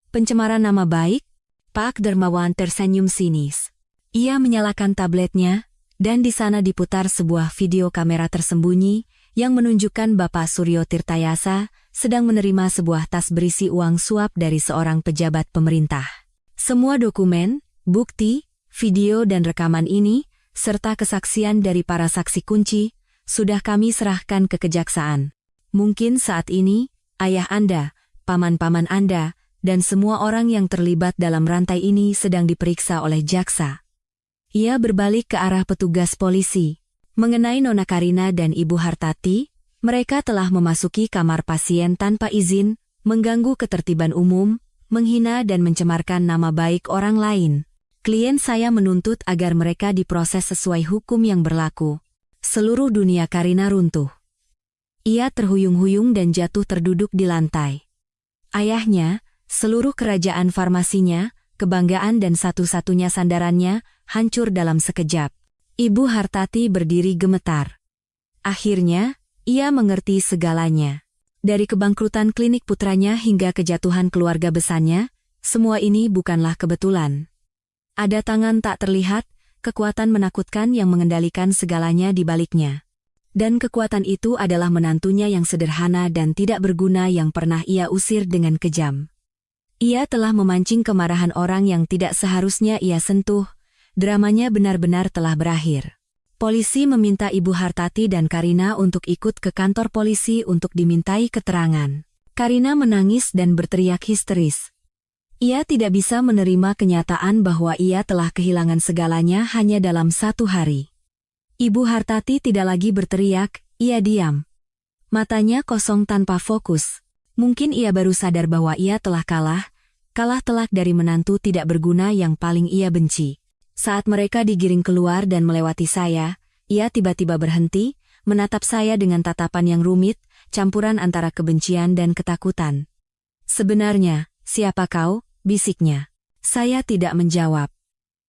"Pencemaran nama baik?" Pak Darmawan tersenyum sinis. Ia menyalakan tabletnya, dan di sana diputar sebuah video kamera tersembunyi yang menunjukkan Bapak Suryo Tirtayasa sedang menerima sebuah tas berisi uang suap dari seorang pejabat pemerintah. Semua dokumen, bukti, video dan rekaman ini, serta kesaksian dari para saksi kunci, sudah kami serahkan ke kejaksaan. Mungkin saat ini, ayah Anda, paman-paman Anda, dan semua orang yang terlibat dalam rantai ini sedang diperiksa oleh jaksa. Ia berbalik ke arah petugas polisi. Mengenai Nona Karina dan Ibu Hartati, mereka telah memasuki kamar pasien tanpa izin, mengganggu ketertiban umum, menghina dan mencemarkan nama baik orang lain. Klien saya menuntut agar mereka diproses sesuai hukum yang berlaku. Seluruh dunia Karina runtuh. Ia terhuyung-huyung dan jatuh terduduk di lantai. Ayahnya, seluruh kerajaan farmasinya, kebanggaan dan satu-satunya sandarannya, hancur dalam sekejap. Ibu Hartati berdiri gemetar. Akhirnya, ia mengerti segalanya. Dari kebangkrutan klinik putranya hingga kejatuhan keluarga besarnya, semua ini bukanlah kebetulan. Ada tangan tak terlihat, kekuatan menakutkan yang mengendalikan segalanya di baliknya. Dan kekuatan itu adalah menantunya yang sederhana dan tidak berguna yang pernah ia usir dengan kejam. Ia telah memancing kemarahan orang yang tidak seharusnya ia sentuh. Dramanya benar-benar telah berakhir. Polisi meminta Ibu Hartati dan Karina untuk ikut ke kantor polisi untuk dimintai keterangan. Karina menangis dan berteriak histeris. Ia tidak bisa menerima kenyataan bahwa ia telah kehilangan segalanya hanya dalam 1 hari. Ibu Hartati tidak lagi berteriak, ia diam. Matanya kosong tanpa fokus. Mungkin ia baru sadar bahwa ia telah kalah telak dari menantu tidak berguna yang paling ia benci. Saat mereka digiring keluar dan melewati saya, ia tiba-tiba berhenti, menatap saya dengan tatapan yang rumit, campuran antara kebencian dan ketakutan. "Sebenarnya, siapa kau?" bisiknya. Saya tidak menjawab.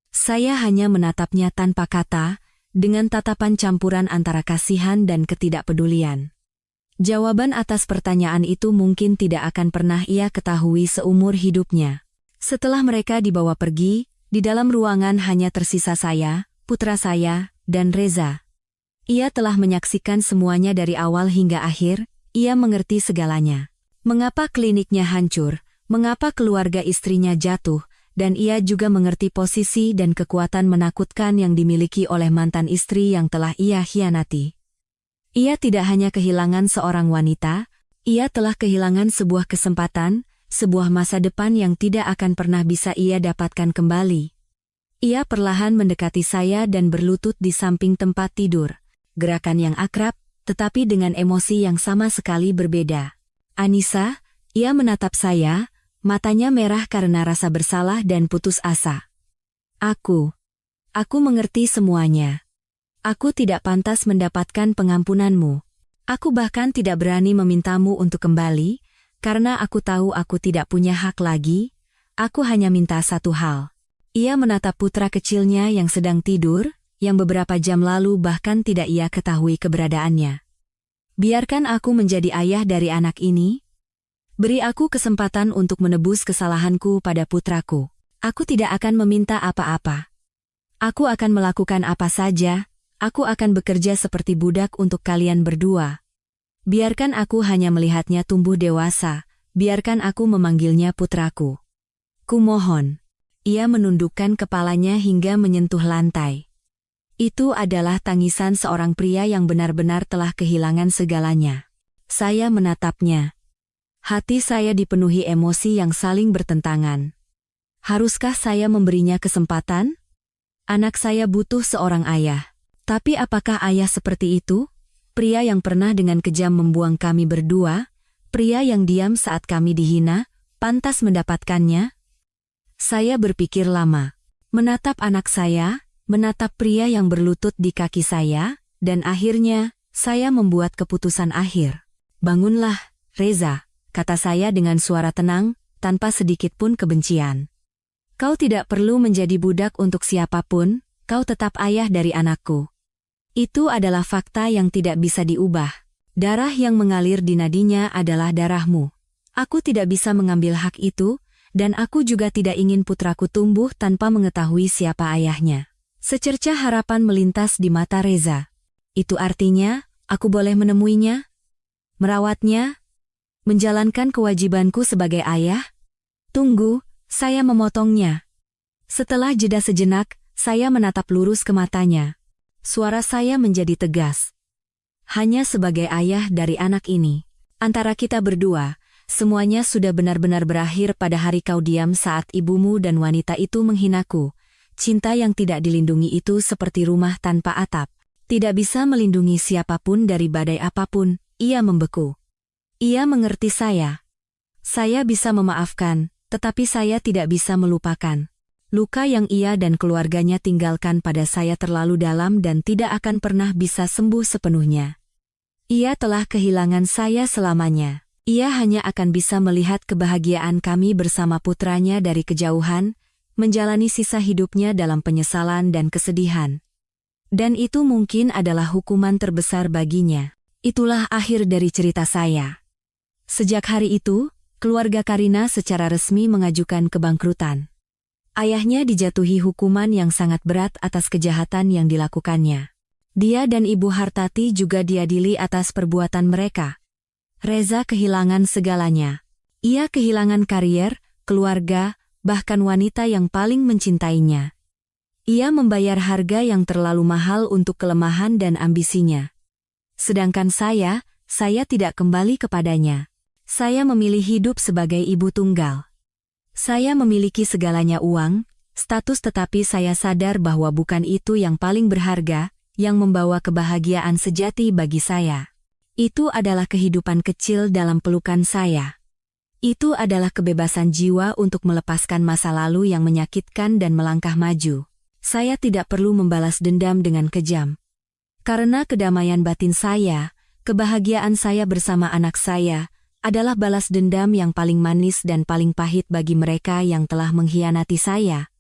Saya hanya menatapnya tanpa kata, dengan tatapan campuran antara kasihan dan ketidakpedulian. Jawaban atas pertanyaan itu mungkin tidak akan pernah ia ketahui seumur hidupnya. Setelah mereka dibawa pergi, di dalam ruangan hanya tersisa saya, putra saya, dan Reza. Ia telah menyaksikan semuanya dari awal hingga akhir, ia mengerti segalanya. Mengapa kliniknya hancur, mengapa keluarga istrinya jatuh, dan ia juga mengerti posisi dan kekuatan menakutkan yang dimiliki oleh mantan istri yang telah ia khianati. Ia tidak hanya kehilangan seorang wanita, ia telah kehilangan sebuah kesempatan, sebuah masa depan yang tidak akan pernah bisa ia dapatkan kembali. Ia perlahan mendekati saya dan berlutut di samping tempat tidur. Gerakan yang akrab, tetapi dengan emosi yang sama sekali berbeda. "Anissa," ia menatap saya, matanya merah karena rasa bersalah dan putus asa. Aku mengerti semuanya. Aku tidak pantas mendapatkan pengampunanmu. Aku bahkan tidak berani memintamu untuk kembali, karena aku tahu aku tidak punya hak lagi. Aku hanya minta satu hal." Ia menatap putra kecilnya yang sedang tidur, yang beberapa jam lalu bahkan tidak ia ketahui keberadaannya. "Biarkan aku menjadi ayah dari anak ini. Beri aku kesempatan untuk menebus kesalahanku pada putraku. Aku tidak akan meminta apa-apa. Aku akan melakukan apa saja. Aku akan bekerja seperti budak untuk kalian berdua. Biarkan aku hanya melihatnya tumbuh dewasa, biarkan aku memanggilnya putraku. Kumohon." Ia menundukkan kepalanya hingga menyentuh lantai. Itu adalah tangisan seorang pria yang benar-benar telah kehilangan segalanya. Saya menatapnya. Hati saya dipenuhi emosi yang saling bertentangan. Haruskah saya memberinya kesempatan? Anak saya butuh seorang ayah. Tapi apakah ayah seperti itu? Pria yang pernah dengan kejam membuang kami berdua, pria yang diam saat kami dihina, pantas mendapatkannya? Saya berpikir lama. Menatap anak saya, menatap pria yang berlutut di kaki saya, dan akhirnya, saya membuat keputusan akhir. "Bangunlah, Reza," kata saya dengan suara tenang, tanpa sedikit pun kebencian. "Kau tidak perlu menjadi budak untuk siapapun, kau tetap ayah dari anakku. Itu adalah fakta yang tidak bisa diubah. Darah yang mengalir di nadinya adalah darahmu. Aku tidak bisa mengambil hak itu, dan aku juga tidak ingin putraku tumbuh tanpa mengetahui siapa ayahnya." Secercah harapan melintas di mata Reza. "Itu artinya, aku boleh menemuinya? Merawatnya? Menjalankan kewajibanku sebagai ayah?" "Tunggu," saya memotongnya. Setelah jeda sejenak, saya menatap lurus ke matanya. Suara saya menjadi tegas. "Hanya sebagai ayah dari anak ini. Antara kita berdua, semuanya sudah benar-benar berakhir pada hari kau diam saat ibumu dan wanita itu menghinaku. Cinta yang tidak dilindungi itu seperti rumah tanpa atap. Tidak bisa melindungi siapapun dari badai apapun." Ia membeku. Ia mengerti saya. Saya bisa memaafkan, tetapi saya tidak bisa melupakan. Luka yang ia dan keluarganya tinggalkan pada saya terlalu dalam dan tidak akan pernah bisa sembuh sepenuhnya. Ia telah kehilangan saya selamanya. Ia hanya akan bisa melihat kebahagiaan kami bersama putranya dari kejauhan, menjalani sisa hidupnya dalam penyesalan dan kesedihan. Dan itu mungkin adalah hukuman terbesar baginya. Itulah akhir dari cerita saya. Sejak hari itu, keluarga Karina secara resmi mengajukan kebangkrutan. Ayahnya dijatuhi hukuman yang sangat berat atas kejahatan yang dilakukannya. Dia dan Ibu Hartati juga diadili atas perbuatan mereka. Reza kehilangan segalanya. Ia kehilangan karier, keluarga, bahkan wanita yang paling mencintainya. Ia membayar harga yang terlalu mahal untuk kelemahan dan ambisinya. Sedangkan saya tidak kembali kepadanya. Saya memilih hidup sebagai ibu tunggal. Saya memiliki segalanya uang, status, tetapi saya sadar bahwa bukan itu yang paling berharga, yang membawa kebahagiaan sejati bagi saya. Itu adalah kehidupan kecil dalam pelukan saya. Itu adalah kebebasan jiwa untuk melepaskan masa lalu yang menyakitkan dan melangkah maju. saya tidak perlu membalas dendam dengan kejam. Karena kedamaian batin saya, kebahagiaan saya bersama anak saya, adalah balas dendam yang paling manis dan paling pahit bagi mereka yang telah mengkhianati saya.